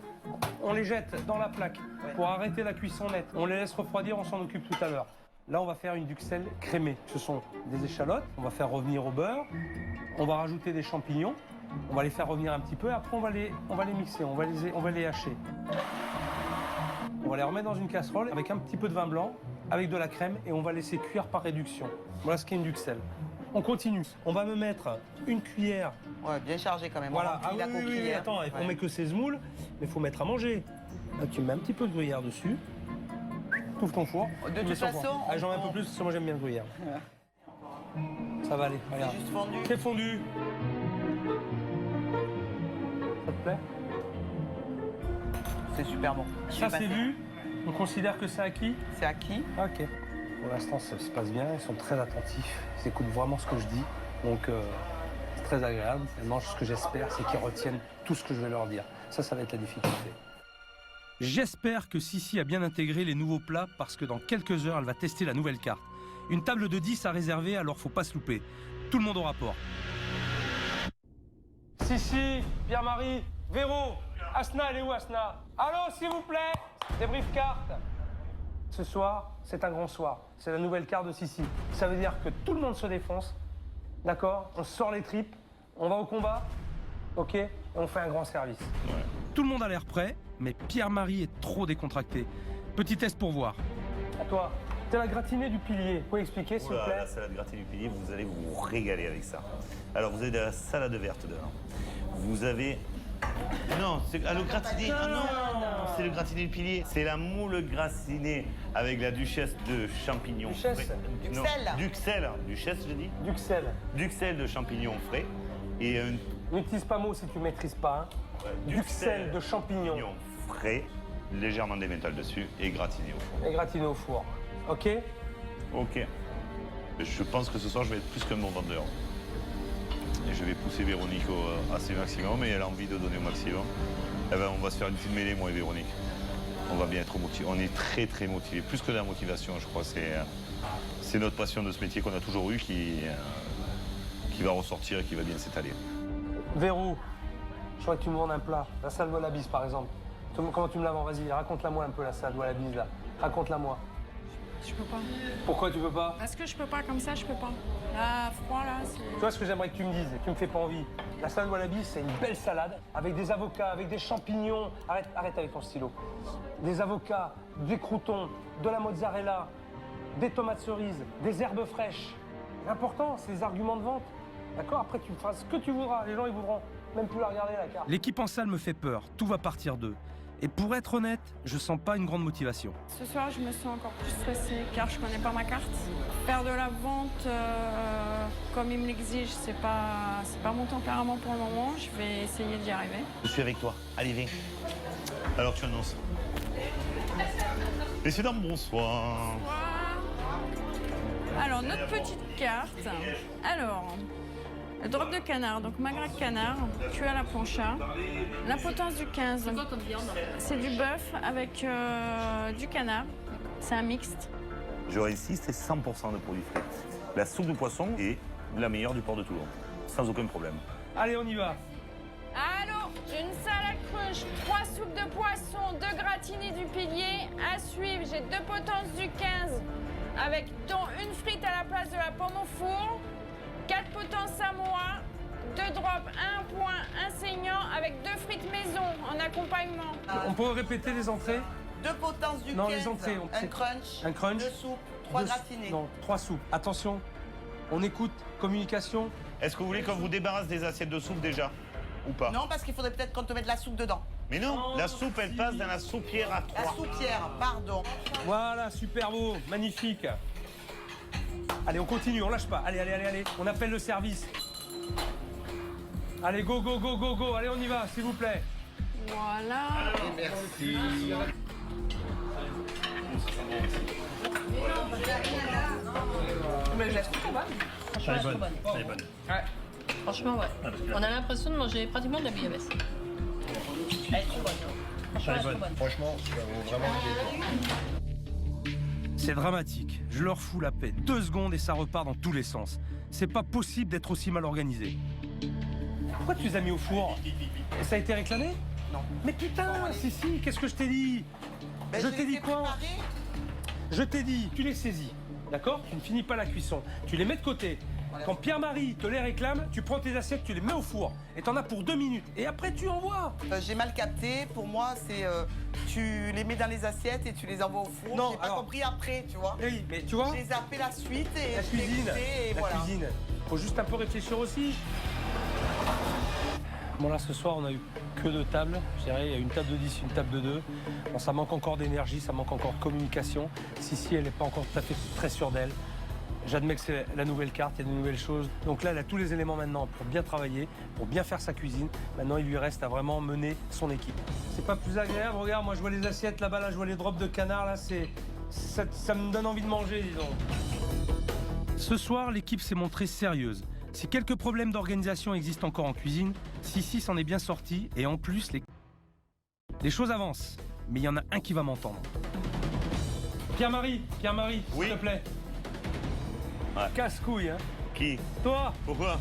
on les jette dans la plaque pour arrêter la cuisson nette. On les laisse refroidir, on s'en occupe tout à l'heure. Là, on va faire une duxelle crémée. Ce sont des échalotes, on va faire revenir au beurre, on va rajouter des champignons, on va les faire revenir un petit peu, et après on va les mixer, on va les hacher. On va les remettre dans une casserole avec un petit peu de vin blanc, avec de la crème, et on va laisser cuire par réduction. Voilà ce qu'est une duxelle. On continue. On va me mettre une cuillère. Ouais, bien chargé quand même. Voilà. Ah oui, attends, on met que 16 moules, mais il faut mettre à manger. Là, tu mets un petit peu de gruyère dessus. Ouvre ton four. De toute façon... J'en mets un peu plus, parce que moi j'aime bien le gruyère. Ça va aller, regarde. C'est juste fondu. C'est fondu. Ça te plaît? C'est super bon. Ça c'est vu. On considère que c'est acquis? C'est acquis. Ok. Pour l'instant, ça se passe bien. Ils sont très attentifs. Ils écoutent vraiment ce que je dis. Donc, c'est très agréable. Maintenant, ce que j'espère, c'est qu'ils retiennent tout ce que je vais leur dire. Ça va être la difficulté. J'espère que Sissi a bien intégré les nouveaux plats parce que dans quelques heures, elle va tester la nouvelle carte. Une table de 10 à réserver, alors faut pas se louper. Tout le monde au rapport. Si, Pierre-Marie, Véro, Asna, elle est où Asna? Allô, s'il vous plaît, débrief carte. Ce soir, c'est un grand soir. C'est la nouvelle carte de Sissi. Ça veut dire que tout le monde se défonce, d'accord? On sort les tripes, on va au combat, ok? Et on fait un grand service. Ouais. Tout le monde a l'air prêt, mais Pierre-Marie est trop décontracté. Petit test pour voir. À toi. C'est la gratinée du pilier. Vous pouvez expliquer, s'il vous plaît? La salade gratinée du pilier, vous allez vous régaler avec ça. Alors, vous avez de la salade verte dedans. Vous avez... Non, c'est le gratiné. Non, c'est le gratiné du pilier. C'est la moule gratinée avec la duchesse de champignons. Duchesse? Duxelles. Duxelles. Duchesse, je dis? Duxelles. Duxelles de champignons frais. Et n'utilise pas mot si tu ne maîtrises pas. Hein. Ouais, Duxelles de champignons frais, légèrement d'émental dessus et gratiné au four. Et gratiné au four. Ok? Ok. Je pense que ce soir, je vais être plus qu'un bon vendeur. Et je vais pousser Véronique à ses maximum et elle a envie de donner au maximum. Eh ben, on va se faire une petite mêlée, moi et Véronique. On va bien être motivés. On est très, très motivés. Plus que de la motivation, je crois. C'est notre passion de ce métier qu'on a toujours eu qui va ressortir et qui va bien s'étaler. Véro, je crois que tu me vends un plat. La salade wallabies, par exemple. Comment tu me la vends? Vas-y, raconte-la-moi un peu, la salade wallabies, là. Raconte-la-moi. Je peux pas. Pourquoi tu peux pas? Parce que je peux pas, comme ça, je peux pas. Là, froid, là, c'est... Tu vois ce que j'aimerais que tu me dises, et tu me fais pas envie. La salade wallabies, c'est une belle salade, avec des avocats, avec des champignons. Arrête avec ton stylo. Des avocats, des croûtons, de la mozzarella, des tomates cerises, des herbes fraîches. L'important, c'est les arguments de vente. D'accord? Après, tu feras ce que tu voudras. Les gens, ils voudront même plus la regarder, la carte. L'équipe en salle me fait peur. Tout va partir d'eux. Et pour être honnête, je sens pas une grande motivation. Ce soir, je me sens encore plus stressée car je connais pas ma carte. Faire de la vente comme il me l'exige, c'est pas mon tempérament pour le moment. Je vais essayer d'y arriver. Je suis avec toi. Allez, viens. Alors, tu annonces. Messieurs, dames, bonsoir. Alors, notre petite carte. Alors, le drop de canard, donc magret de canard, cuit à la plancha. La potence du 15. C'est quoi comme viande? C'est du bœuf avec du canard. C'est un mixte. J'aurais ici, c'est 100% de produits frais. La soupe de poisson est la meilleure du port de Toulon. Sans aucun problème. Allez, on y va. Alors, une salade crunch, 3 soupes de poisson, 2 gratinées du pilier. À suivre, j'ai 2 potences du 15, avec dont une frite à la place de la pomme au four. 4 potences samoa, 2 drops, 1 point, un saignant avec 2 frites maison en accompagnement. On peut répéter les entrées? 2 potences du 15, les entrées, un crunch, 2 soupes, 3 gratinés. Non, 3 soupes. Attention, on écoute, communication. Est-ce que vous voulez qu'on vous débarrasse des assiettes de soupe déjà? Ou pas? Non, parce qu'il faudrait peut-être qu'on te mette la soupe dedans. Mais non, la soupe, elle passe dans la soupière à 3. La soupière, pardon. Voilà, super beau, magnifique. Allez, on continue, on lâche pas. Allez. On appelle le service. Allez, go. Allez, on y va, s'il vous plaît. Voilà. Merci. Mais je la trouve pas bonne. Elle est bonne. Ouais. Franchement, ouais. On a l'impression de manger pratiquement de la bouillabaisse. Elle est trop bonne. Franchement, elle est bonne. Franchement, ça vaut vraiment le C'est dramatique. Je leur fous la paix. 2 secondes et ça repart dans tous les sens. C'est pas possible d'être aussi mal organisé. Pourquoi tu les as mis au four? Et ça a été réclamé? Non. Mais putain, si, qu'est-ce que je t'ai dit? Je t'ai dit quoi? Je t'ai dit, tu les saisis, d'accord? Tu ne finis pas la cuisson. Tu les mets de côté. Voilà. Quand Pierre-Marie te les réclame, tu prends tes assiettes, tu les mets au four. Et t'en as pour 2 minutes. Et après, tu envoies. J'ai mal capté. Pour moi, c'est tu les mets dans les assiettes et tu les envoies au four. Non, j'ai pas compris après, tu vois. Oui, mais tu vois. J'ai zappé la suite et la cuisine. Et voilà. Cuisine. Faut juste un peu réfléchir aussi. Bon là, ce soir, on a eu que 2 tables. Je dirais, il y a une table de 10, une table de 2. Bon, ça manque encore d'énergie, ça manque encore de communication. Sissi, elle n'est pas encore tout à fait très sûre d'elle. J'admets que c'est la nouvelle carte, il y a de nouvelles choses. Donc là, elle a tous les éléments maintenant pour bien travailler, pour bien faire sa cuisine. Maintenant, il lui reste à vraiment mener son équipe. C'est pas plus agréable, regarde, moi je vois les assiettes là-bas, là, je vois les drops de canard, là, ça me donne envie de manger, disons. Ce soir, l'équipe s'est montrée sérieuse. Si quelques problèmes d'organisation existent encore en cuisine, Sissi s'en est bien sorti et en plus, les choses avancent. Mais il y en a un qui va m'entendre. Pierre-Marie, oui. s'il te plaît. Ouais. Casse-couille, hein. Qui? Toi. Pourquoi?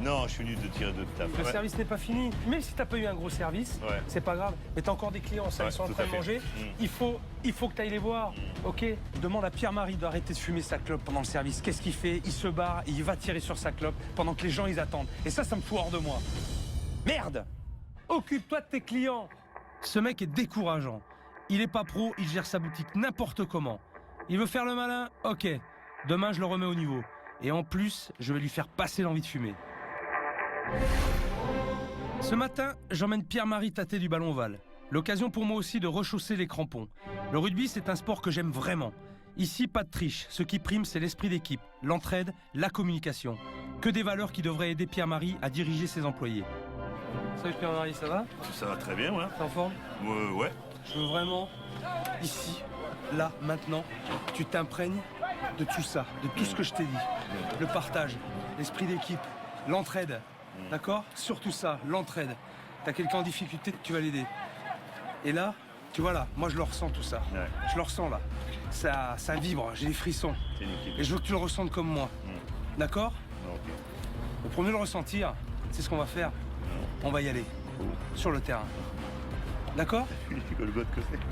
Non, je suis venu de tirer de table. Le service n'est pas fini. Même si t'as pas eu un gros service, c'est pas grave. Mais t'as encore des clients, ça, ils sont en train de manger. Il faut que tu ailles les voir. Ok. Demande à Pierre-Marie d'arrêter de fumer sa clope pendant le service. Qu'est-ce qu'il fait? Il se barre et il va tirer sur sa clope pendant que les gens ils attendent. Et ça me fout hors de moi. Merde! Occupe-toi de tes clients. Ce mec est décourageant. Il est pas pro, il gère sa boutique n'importe comment. Il veut faire le malin? Ok. Demain, je le remets au niveau. Et en plus, je vais lui faire passer l'envie de fumer. Ce matin, j'emmène Pierre-Marie tâter du ballon ovale. L'occasion pour moi aussi de rechausser les crampons. Le rugby, c'est un sport que j'aime vraiment. Ici, pas de triche. Ce qui prime, c'est l'esprit d'équipe, l'entraide, la communication. Que des valeurs qui devraient aider Pierre-Marie à diriger ses employés. Salut Pierre-Marie, ça va? Ça va très bien, ouais. T'es en forme? Ouais. Je veux vraiment, ici, là, maintenant, tu t'imprègnes de tout ça, de tout ce que je t'ai dit. Le partage, l'esprit d'équipe, l'entraide, d'accord? Surtout ça, l'entraide. T'as quelqu'un en difficulté, tu vas l'aider. Et là, tu vois là, moi je le ressens tout ça. Ouais. Je le ressens là. Ça vibre, j'ai des frissons. Et je veux que tu le ressentes comme moi. D'accord? Okay. Pour mieux le ressentir, c'est ce qu'on va faire. On va y aller. Sur le terrain. D'accord?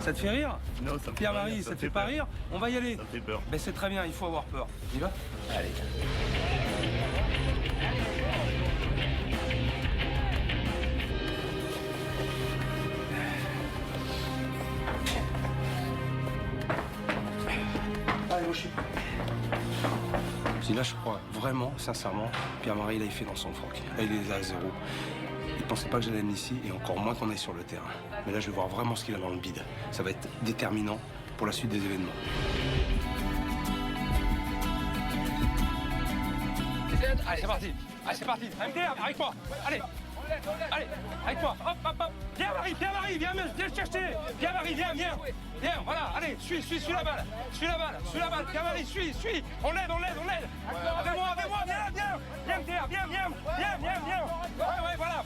Ça te fait rire? Non, ça me fait Pierre-Marie, ça te fait pas rire? On va y aller. Ça me fait peur. Ben c'est très bien, il faut avoir peur. On y va? Allez. Allez, Mochi. Si là, je crois vraiment, sincèrement, Pierre-Marie, là, il fait dans son froc. Là, il est à 0. Il pensait pas que j'allais l'amener ici, et encore moins qu'on est sur le terrain. Mais là, je vais voir vraiment ce qu'il a dans le bide. Ça va être déterminant pour la suite des événements. Allez, c'est parti. Allez, c'est parti. MDR, avec moi. Allez. Allez, avec moi. Hop, hop, hop. Pierre-Marie, viens le chercher. Pierre-Marie, viens. Viens, voilà. Allez, suis la balle. Suis la balle. Pierre-Marie, suis. On l'aide. Avec moi. Viens, MDR, viens. Ouais, voilà.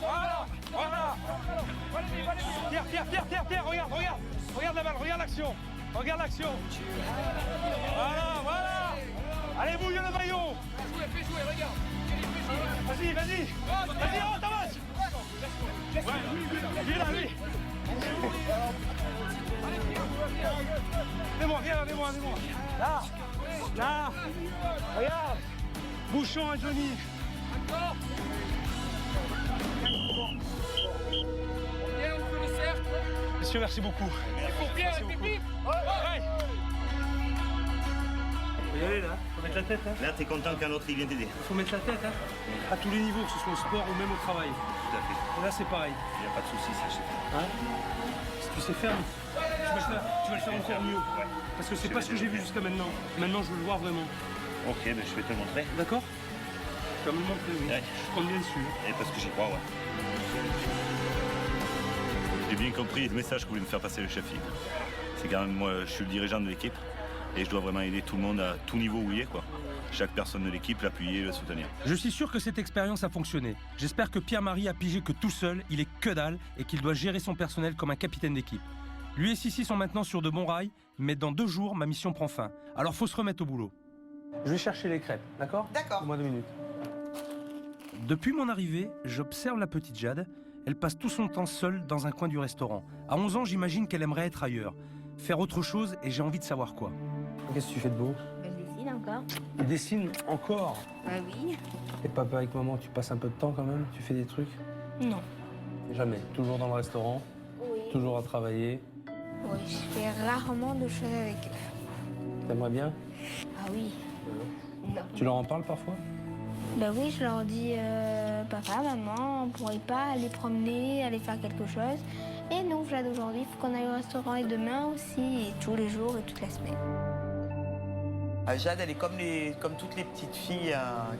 Pierre, regarde la balle, regarde l'action. Voilà. Allez, bouille le maillot. Fais jouer, regarde. Vas-y, oh, t'avances. Lui, là, lui. Viens-moi. Là. Regarde. Bouchon et Johnny. Viens, on fait le cercle. Monsieur, merci beaucoup. Merci beaucoup. Ouais. Faut y aller là, faut mettre la tête. Hein. Là, t'es content qu'un autre il vienne t'aider. Faut mettre la tête, à tous les niveaux, que ce soit au sport ou même au travail. Tout à fait. Et là, c'est pareil. Il n'y a pas de souci, ça, je sais pas. Si tu sais faire, tu vas le faire encore mieux. Ouais. Parce que c'est pas ce que j'ai vu jusqu'à maintenant. Maintenant, je veux le voir vraiment. Ok, je vais te le montrer. D'accord? Tu vas me le montrer, oui. Ouais. Je compte bien dessus. Et parce que j'y crois, ouais. J'ai bien compris le message que voulait me faire passer le chef. C'est quand même, moi, je suis le dirigeant de l'équipe. Et je dois vraiment aider tout le monde à tout niveau où il est, quoi. Chaque personne de l'équipe, l'appuyer, le soutenir. Je suis sûr que cette expérience a fonctionné. J'espère que Pierre-Marie a pigé que tout seul, il est que dalle et qu'il doit gérer son personnel comme un capitaine d'équipe. Lui et Sissi sont maintenant sur de bons rails, mais dans 2 jours, ma mission prend fin. Alors faut se remettre au boulot. Je vais chercher les crêpes, d'accord? D'accord. Donne-moi 2 minutes. Depuis mon arrivée, j'observe la petite Jade. Elle passe tout son temps seule dans un coin du restaurant. À 11 ans, j'imagine qu'elle aimerait être ailleurs. Faire autre chose et j'ai envie de savoir quoi. Qu'est-ce que tu fais de beau? Je dessine encore. Tu dessines encore? Bah oui. Et papa avec maman, tu passes un peu de temps quand même? Tu fais des trucs? Non. Jamais. Toujours dans le restaurant? Oui. Toujours à travailler? Oui, je fais rarement de choses avec eux. T'aimerais bien? Ah oui. Non. Tu leur en parles parfois? Bah oui, je leur dis papa, maman, on pourrait pas aller promener, aller faire quelque chose. Et non, Jade, aujourd'hui, il faut qu'on aille au restaurant et demain aussi, et tous les jours et toute la semaine. Jade, elle est comme toutes les petites filles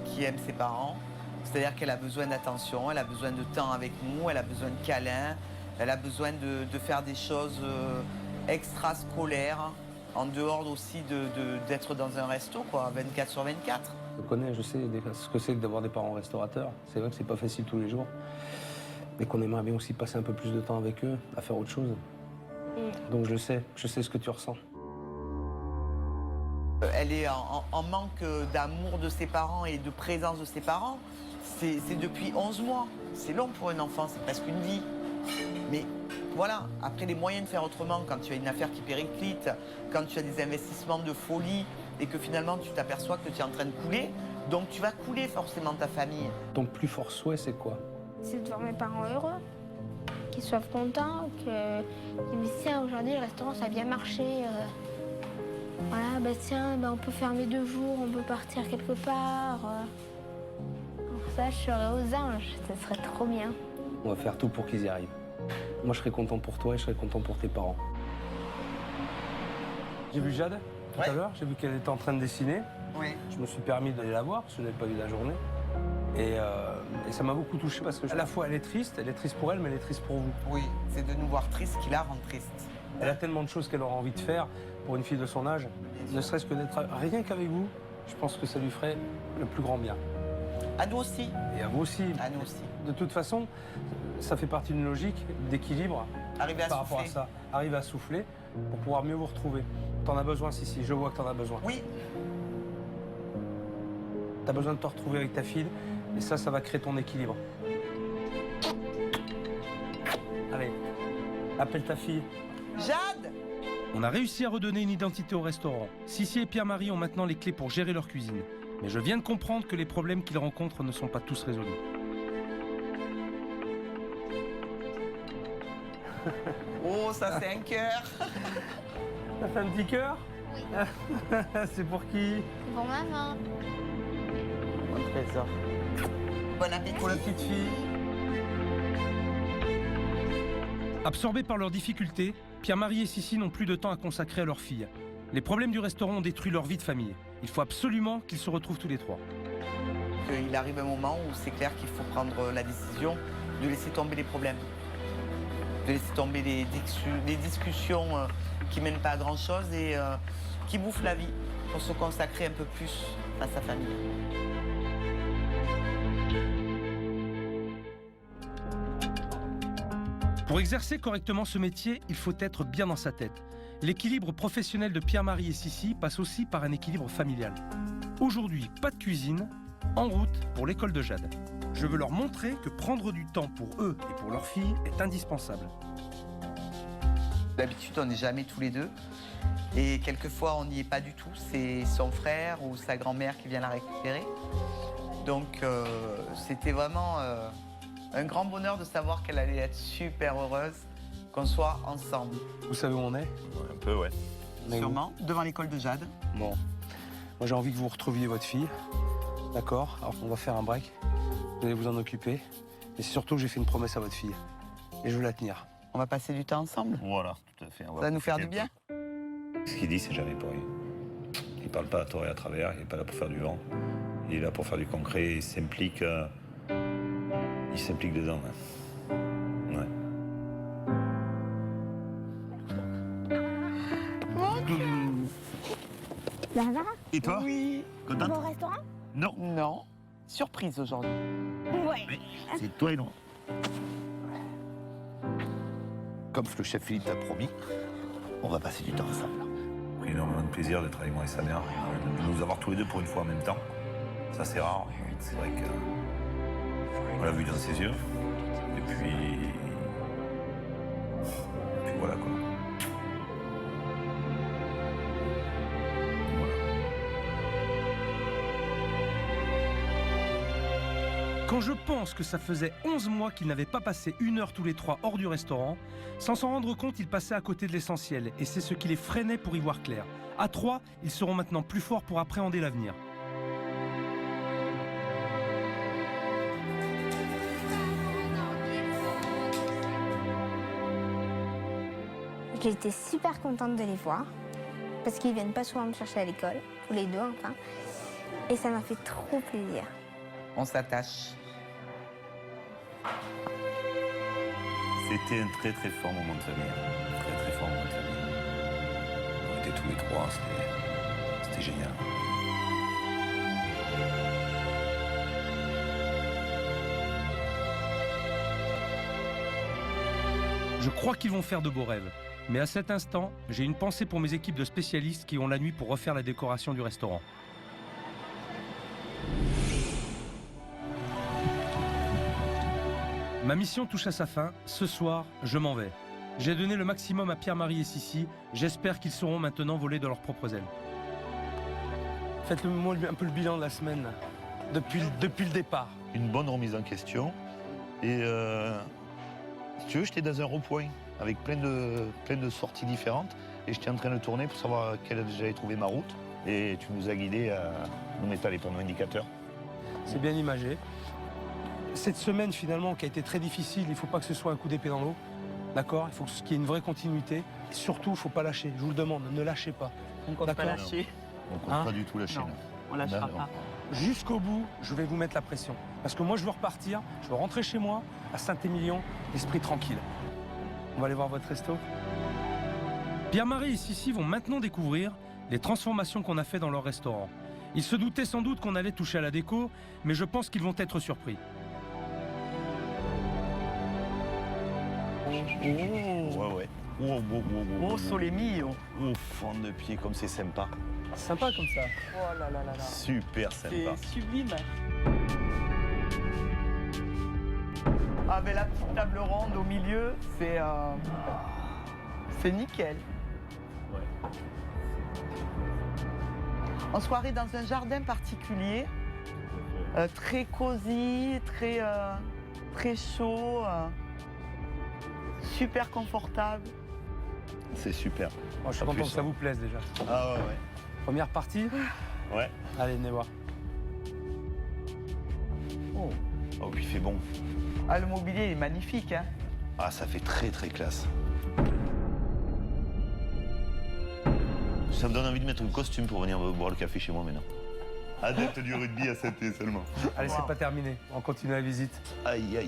qui aiment ses parents. C'est-à-dire qu'elle a besoin d'attention, elle a besoin de temps avec nous, elle a besoin de câlins, elle a besoin de faire des choses extrascolaires, en dehors aussi d'être dans un resto, quoi, 24/24. Je connais, je sais ce que c'est que d'avoir des parents restaurateurs. C'est vrai que c'est pas facile tous les jours. Mais qu'on aimerait bien aussi passer un peu plus de temps avec eux, à faire autre chose. Donc je sais ce que tu ressens. Elle est en manque d'amour de ses parents et de présence de ses parents. c'est depuis 11 mois. C'est long pour un enfant, c'est presque une vie. Mais voilà, après les moyens de faire autrement, quand tu as une affaire qui périclite, quand tu as des investissements de folie et que finalement tu t'aperçois que tu es en train de couler, donc tu vas couler forcément ta famille. Ton plus fort souhait, c'est quoi? C'est de voir mes parents heureux, qu'ils soient contents, que tiens, aujourd'hui le restaurant ça a bien marché. Voilà, bah tiens, bah, on peut fermer 2 jours, on peut partir quelque part. Alors ça, je serais aux anges, ça serait trop bien. On va faire tout pour qu'ils y arrivent. Moi, je serais content pour toi et je serais content pour tes parents. J'ai vu Jade tout à l'heure, j'ai vu qu'elle était en train de dessiner. Oui. Je me suis permis d'aller la voir parce que je n'avais pas vu la journée. Et ça m'a beaucoup touché parce que à la fois elle est triste pour elle, mais elle est triste pour vous. Oui, c'est de nous voir tristes qui la rend triste. Elle a tellement de choses qu'elle aura envie de faire pour une fille de son âge. Ne serait-ce que d'être rien qu'avec vous, je pense que ça lui ferait le plus grand bien. À nous aussi. Et à vous aussi. À nous aussi. De toute façon, ça fait partie d'une logique d'équilibre par rapport à ça. Arriver à souffler pour pouvoir mieux vous retrouver. T'en as besoin, Sissi, je vois que t'en as besoin. Oui. T'as besoin de te retrouver avec ta fille, et ça va créer ton équilibre. Allez, appelle ta fille. Jade! On a réussi à redonner une identité au restaurant. Sissi et Pierre-Marie ont maintenant les clés pour gérer leur cuisine. Mais je viens de comprendre que les problèmes qu'ils rencontrent ne sont pas tous résolus. Oh, ça c'est un cœur. T'as fait un petit cœur? Oui. C'est pour qui? C'est pour maman. Mon trésor. Bon appétit. Pour la petite fille. Absorbés par leurs difficultés, Pierre-Marie et Sissi n'ont plus de temps à consacrer à leur fille. Les problèmes du restaurant ont détruit leur vie de famille. Il faut absolument qu'ils se retrouvent tous les trois. Il arrive un moment où c'est clair qu'il faut prendre la décision de laisser tomber les problèmes. De laisser tomber les discussions qui mènent pas à grand-chose et qui bouffent la vie pour se consacrer un peu plus à sa famille. Pour exercer correctement ce métier, il faut être bien dans sa tête. L'équilibre professionnel de Pierre-Marie et Sissi passe aussi par un équilibre familial. Aujourd'hui, pas de cuisine, en route pour l'école de Jade. Je veux leur montrer que prendre du temps pour eux et pour leur fille est indispensable. D'habitude, on n'est jamais tous les deux. Et quelquefois, on n'y est pas du tout. C'est son frère ou sa grand-mère qui vient la récupérer. Donc, c'était vraiment un grand bonheur de savoir qu'elle allait être super heureuse, qu'on soit ensemble. Vous savez où on est? Un peu, ouais. Sûrement, devant l'école de Jade. Bon. Moi, j'ai envie que vous retrouviez votre fille. D'accord? Alors, on va faire un break. Vous allez vous en occuper. Et c'est surtout que j'ai fait une promesse à votre fille. Et je veux la tenir. On va passer du temps ensemble. Voilà, tout à fait. Ça va nous faire du bien. Ce qu'il dit, c'est jamais pour rien. Il parle pas à tort et à travers, il n'est pas là pour faire du vent. Il est là pour faire du concret, il s'implique dedans. Hein. Ouais. Ça va? Et toi? Oui. Contente? Au restaurant? Non. Non. Surprise aujourd'hui. Ouais. C'est toi et non. Comme le chef Philippe t'a promis, on va passer du temps ensemble. J'ai pris énormément de plaisir d'être avec moi et sa mère, de nous avoir tous les deux pour une fois en même temps. Ça, c'est rare. C'est vrai que on l'a vu dans ses yeux. Et puis voilà quoi. Quand je pense que ça faisait 11 mois qu'ils n'avaient pas passé 1 heure tous les trois hors du restaurant, sans s'en rendre compte, ils passaient à côté de l'essentiel, et c'est ce qui les freinait pour y voir clair. À 3, ils seront maintenant plus forts pour appréhender l'avenir. J'étais super contente de les voir, parce qu'ils viennent pas souvent me chercher à l'école, tous les deux enfin, et ça m'a fait trop plaisir. On s'attache. C'était un très très fort moment de famille. Très très fort moment de famille. On était tous les trois, c'était génial. Je crois qu'ils vont faire de beaux rêves. Mais à cet instant, j'ai une pensée pour mes équipes de spécialistes qui ont la nuit pour refaire la décoration du restaurant. Ma mission touche à sa fin. Ce soir, je m'en vais. J'ai donné le maximum à Pierre-Marie et Sissi. J'espère qu'ils sauront maintenant voler de leurs propres ailes. Faites-moi un peu le bilan de la semaine, depuis le départ. Une bonne remise en question. Et si tu veux, j'étais dans un rond-point avec plein de sorties différentes. Et j'étais en train de tourner pour savoir quelle j'allais trouver ma route. Et tu nous as guidés à nous mettre les panneaux indicateurs. C'est bien imagé. Cette semaine, finalement, qui a été très difficile, il ne faut pas que ce soit un coup d'épée dans l'eau. D'accord? Il faut qu'il y ait une vraie continuité. Et surtout, il ne faut pas lâcher. Je vous le demande, ne lâchez pas. On ne compte pas lâcher. On ne compte pas du tout lâcher. Non, on ne lâchera pas. Jusqu'au bout, je vais vous mettre la pression. Parce que moi, je veux repartir, je veux rentrer chez moi, à Saint-Émilion, l'esprit tranquille. On va aller voir votre resto. Pierre-Marie et Sissi vont maintenant découvrir les transformations qu'on a fait dans leur restaurant. Ils se doutaient sans doute qu'on allait toucher à la déco, mais je pense qu'ils vont être surpris. Ouais. Oh, sole mio. Oh, fond de pied, comme c'est sympa. Sympa comme ça. Oh là là là là. Super sympa. C'est sublime. Ah, mais la petite table ronde au milieu, c'est nickel. Ouais. En soirée dans un jardin particulier, très cosy, très chaud, super confortable. C'est super. Oh, je suis content que ça vous plaise déjà. Ah ouais. Première partie? Ouais. Allez, venez voir. Oh, puis il fait bon. Ah, le mobilier est magnifique, hein. Ah, ça fait très très classe. Ça me donne envie de mettre un costume pour venir boire le café chez moi maintenant. Adepte du rugby à Saint-Étienne seulement. Allez, c'est pas terminé. On continue la visite. Aïe.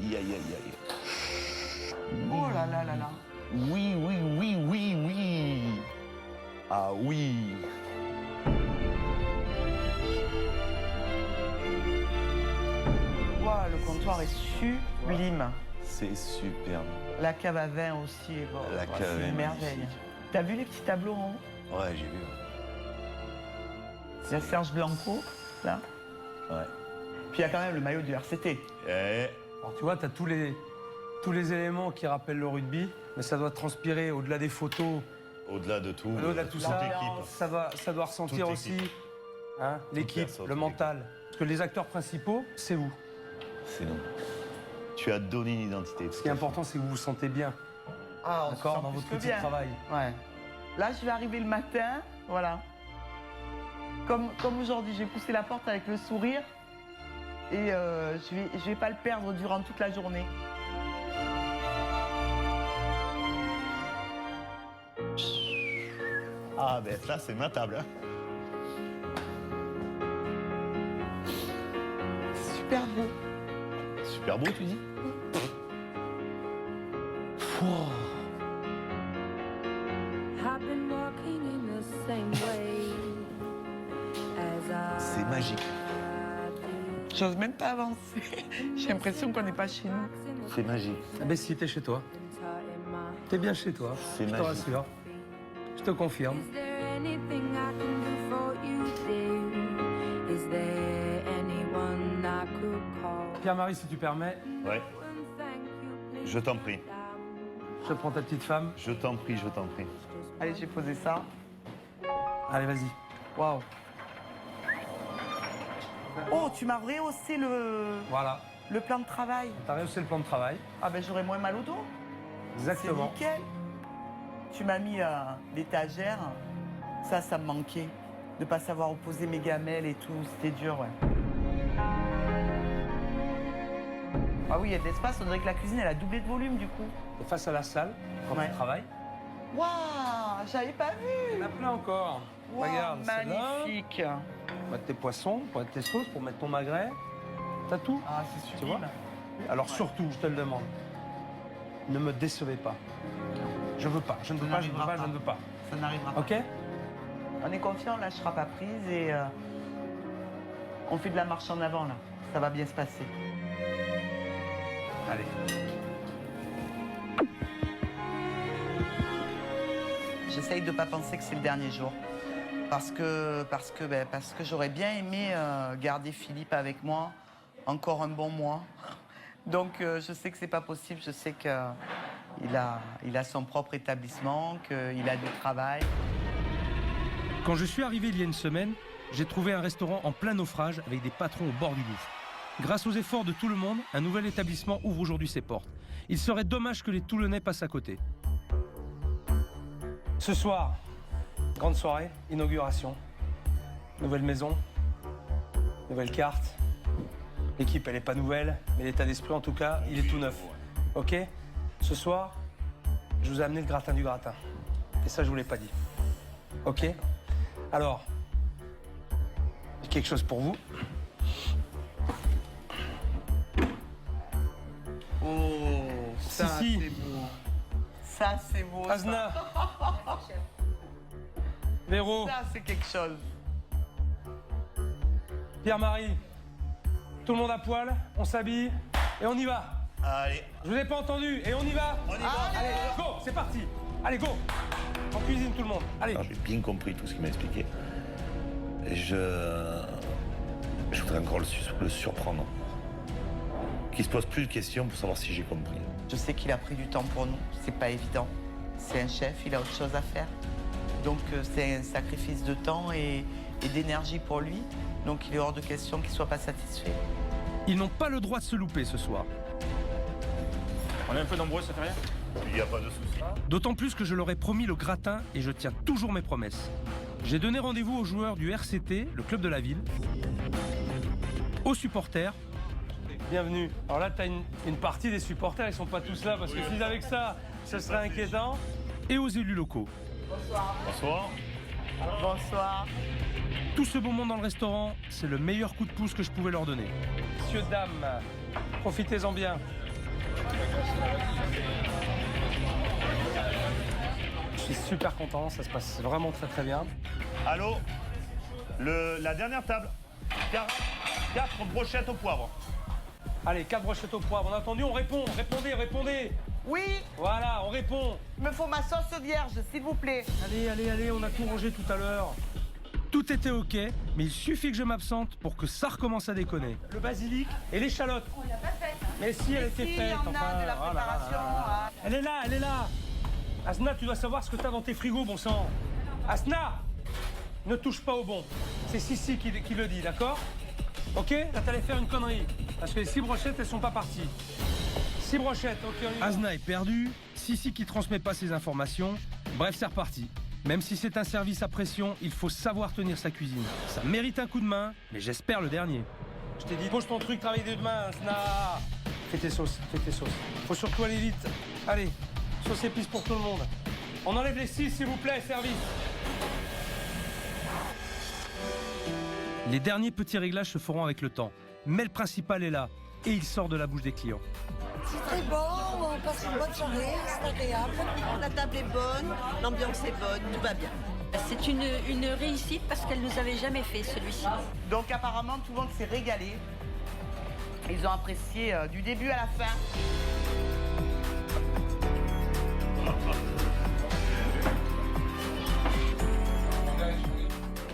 Oh là là là là. Oui. Ah oui. Wow, le comptoir est sublime. C'est superbe. La cave à vin aussi est bonne. La cave C'est est une merveille. magnifique. T'as vu les petits tableaux en haut? Ouais, j'ai vu. Il y a Serge Blanco, là. Ouais. Puis il y a quand même le maillot du RCT. Alors, tu vois, tu as tous les éléments qui rappellent le rugby, mais ça doit transpirer au-delà des photos. Au-delà de tout. Au-delà de tout ça, ça doit ressentir Toute aussi l'équipe. l'équipe, personne, le mental. Parce que les acteurs principaux, c'est vous. C'est nous. Tu as donné une identité. Ce qui est important, c'est que vous vous sentez bien. Ah, on se D'accord, sent dans plus votre que outil bien. de travail. Ouais. Là, je vais arriver le matin, voilà. Comme aujourd'hui, j'ai poussé la porte avec le sourire et je vais pas le perdre durant toute la journée. Ah ben ça, c'est ma table. Hein. Super beau. Super beau, tu dis? C'est magique. J'ose même pas avancer. J'ai l'impression qu'on n'est pas chez nous. C'est magique. Ah ben si, t'es chez toi. T'es bien chez toi, C'est je te magique. rassure. Je te confirme. Pierre-Marie, si tu permets, Ouais. Je t'en prie. je prends ta petite femme. Je t'en prie. Allez, j'ai posé ça. Allez, vas-y. Waouh. Oh, tu m'as rehaussé Voilà. le plan de travail. T'as rehaussé le plan de travail. Ah ben j'aurais moins mal au dos. Exactement. C'est nickel. Tu m'as mis l'étagère. Ça me manquait. De pas savoir où poser mes gamelles et tout. C'était dur, ouais. Ah oui, il y a de l'espace. On dirait que la cuisine, elle a doublé de volume, du coup. Et face à la salle, quand Ouais. tu travailles. Waouh, j'avais pas vu. Il y en a plein encore. Waouh, Regarde, celle-là. magnifique. Pour mettre tes poissons, pour mettre tes sauces, pour mettre ton magret. T'as tout. Ah, c'est Tu sublime. vois? Alors surtout, je te le demande, ne me décevez pas. Je veux pas, je ne veux pas, je ne veux pas, je ne veux pas. Ça n'arrivera pas. Ok? On est confiant, on ne lâchera pas prise et on fait de la marche en avant, là. Ça va bien se passer. Allez. J'essaye de ne pas penser que c'est le dernier jour. Parce que j'aurais bien aimé garder Philippe avec moi encore un bon mois. Donc je sais que c'est pas possible, je sais qu'il a son propre établissement, qu'il a du travail. Quand je suis arrivé il y a une semaine, j'ai trouvé un restaurant en plein naufrage avec des patrons au bord du gouffre. Grâce aux efforts de tout le monde, un nouvel établissement ouvre aujourd'hui ses portes. Il serait dommage que les Toulonnais passent à côté. Ce soir, grande soirée, inauguration. Nouvelle maison, nouvelle carte. L'équipe, elle n'est pas nouvelle, mais l'état d'esprit, en tout cas, il est tout neuf. Ok? Ce soir, je vous ai amené le gratin du gratin. Et ça, je vous l'ai pas dit. Ok? Alors, j'ai quelque chose pour vous. Oh, ça Si. c'est beau. Ça c'est beau. ça. Asna. Véro. Ça c'est quelque chose. Pierre-Marie. Tout le monde à poil, on s'habille et on y va. Allez. Je vous ai pas entendu et on y va. On y va. Allez, go, c'est parti. Allez, go. En cuisine tout le monde. Allez. J'ai bien compris tout ce qu'il m'a expliqué. Et je voudrais encore le surprendre. Qu'il se pose plus de questions pour savoir si j'ai compris. Je sais qu'il a pris du temps pour nous, c'est pas évident. C'est un chef, il a autre chose à faire. Donc c'est un sacrifice de temps et d'énergie pour lui. Donc il est hors de question qu'il ne soit pas satisfait. Ils n'ont pas le droit de se louper ce soir. On est un peu nombreux, ça fait rien? Il n'y a pas de souci. D'autant plus que je leur ai promis le gratin et je tiens toujours mes promesses. J'ai donné rendez-vous aux joueurs du RCT, le club de la ville, aux supporters. Bienvenue. Alors là, tu as une partie des supporters, ils sont pas tous là parce que s'ils avaient que ça, ce serait inquiétant. Et aux élus locaux. Bonsoir. Bonsoir. Tout ce beau monde dans le restaurant, c'est le meilleur coup de pouce que je pouvais leur donner. Messieurs, dames, profitez-en bien. Je suis super content, ça se passe vraiment très très bien. Allô? La dernière table. 4 brochettes au poivre. Allez, 4 brochettes au poivre. On a entendu, on répond. Répondez. Oui, Voilà, on répond. il me faut ma sauce vierge, s'il vous plaît. Allez, on a tout rangé tout à l'heure. Tout était ok, mais il suffit que je m'absente pour que ça recommence à déconner. Le basilic et l'échalote. On l'a pas faite. Mais si, elle était Si, faite. on a de la préparation. Ah. Elle est là. Asna, tu dois savoir ce que t'as dans tes frigos, bon sang. Asna, ne touche pas au bon. C'est Sissi qui le dit, d'accord? Ok? Là, t'allais faire une connerie. Parce que les 6 brochettes, elles sont pas parties. 6 brochettes, ok, on y va. Asna est perdu, Sissi qui transmet pas ses informations. Bref, c'est reparti. Même si c'est un service à pression, il faut savoir tenir sa cuisine. Ça mérite un coup de main, mais j'espère le dernier. Je t'ai dit, pose ton truc, travaille des mains, Asna. Fais tes sauces. Faut surtout aller vite. Allez, sauce épice pour tout le monde. On enlève les 6, s'il vous plaît, service. Les derniers petits réglages se feront avec le temps. Mais le principal est là, et il sort de la bouche des clients. C'est très bon, on passe une bonne soirée, c'est agréable. La table est bonne, l'ambiance est bonne, tout va bien. C'est une réussite parce qu'elle nous avait jamais fait celui-ci. Donc apparemment, tout le monde s'est régalé. Ils ont apprécié du début à la fin.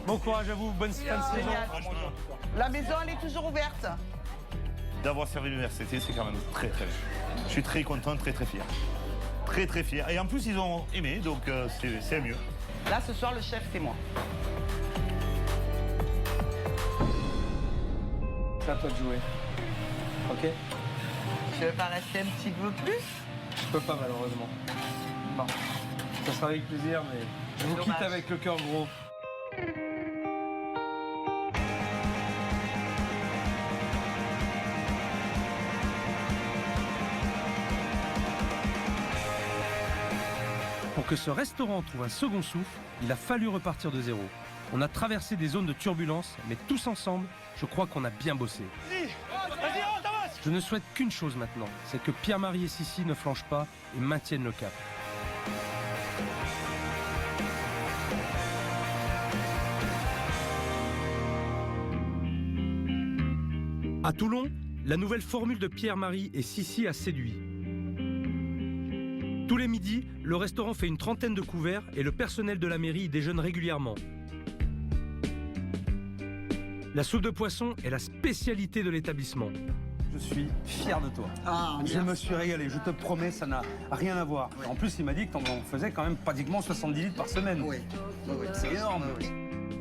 Bon courage à vous, bonne fin de saison. Génial. La maison, elle est toujours ouverte. D'avoir servi l'université, c'est quand même très très bien. Je suis très content, très très fier. Très fier. Et en plus, ils ont aimé, donc c'est mieux. Là, ce soir, le chef, c'est moi. C'est à toi de jouer. Ok? Je vais pas rester un petit peu plus. Je peux pas malheureusement. Bon. Ça sera avec plaisir, mais je vous Dommage. quitte avec le cœur gros. Pour que ce restaurant trouve un second souffle, il a fallu repartir de zéro. On a traversé des zones de turbulence, mais tous ensemble, je crois qu'on a bien bossé. Je ne souhaite qu'une chose maintenant, c'est que Pierre-Marie et Sissi ne flanchent pas et maintiennent le cap. À Toulon, la nouvelle formule de Pierre-Marie et Sissi a séduit. Tous les midis, le restaurant fait une trentaine de couverts et le personnel de la mairie y déjeune régulièrement. La soupe de poisson est la spécialité de l'établissement. je suis fier de toi. Ah, je merci. me suis régalé, je te promets, ça n'a rien à voir. En plus, il m'a dit que t'en faisais quand même pratiquement 70 litres par semaine. Oui, C'est énorme.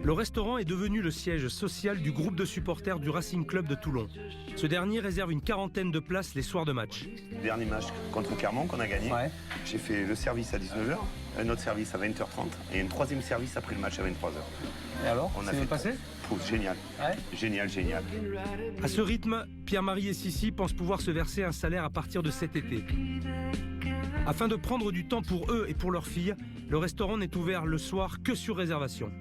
Le restaurant est devenu le siège social du groupe de supporters du Racing Club de Toulon. Ce dernier réserve une 40aine de places les soirs de match. Dernier match contre Clermont qu'on a gagné. J'ai fait le service à 19h, un autre service à 20h30 et un troisième service après le match à 23h. Et alors, on a c'est bien passé? Génial. Génial, génial. À ce rythme, Pierre-Marie et Sissi pensent pouvoir se verser un salaire à partir de cet été. Afin de prendre du temps pour eux et pour leur fille, le restaurant n'est ouvert le soir que sur réservation.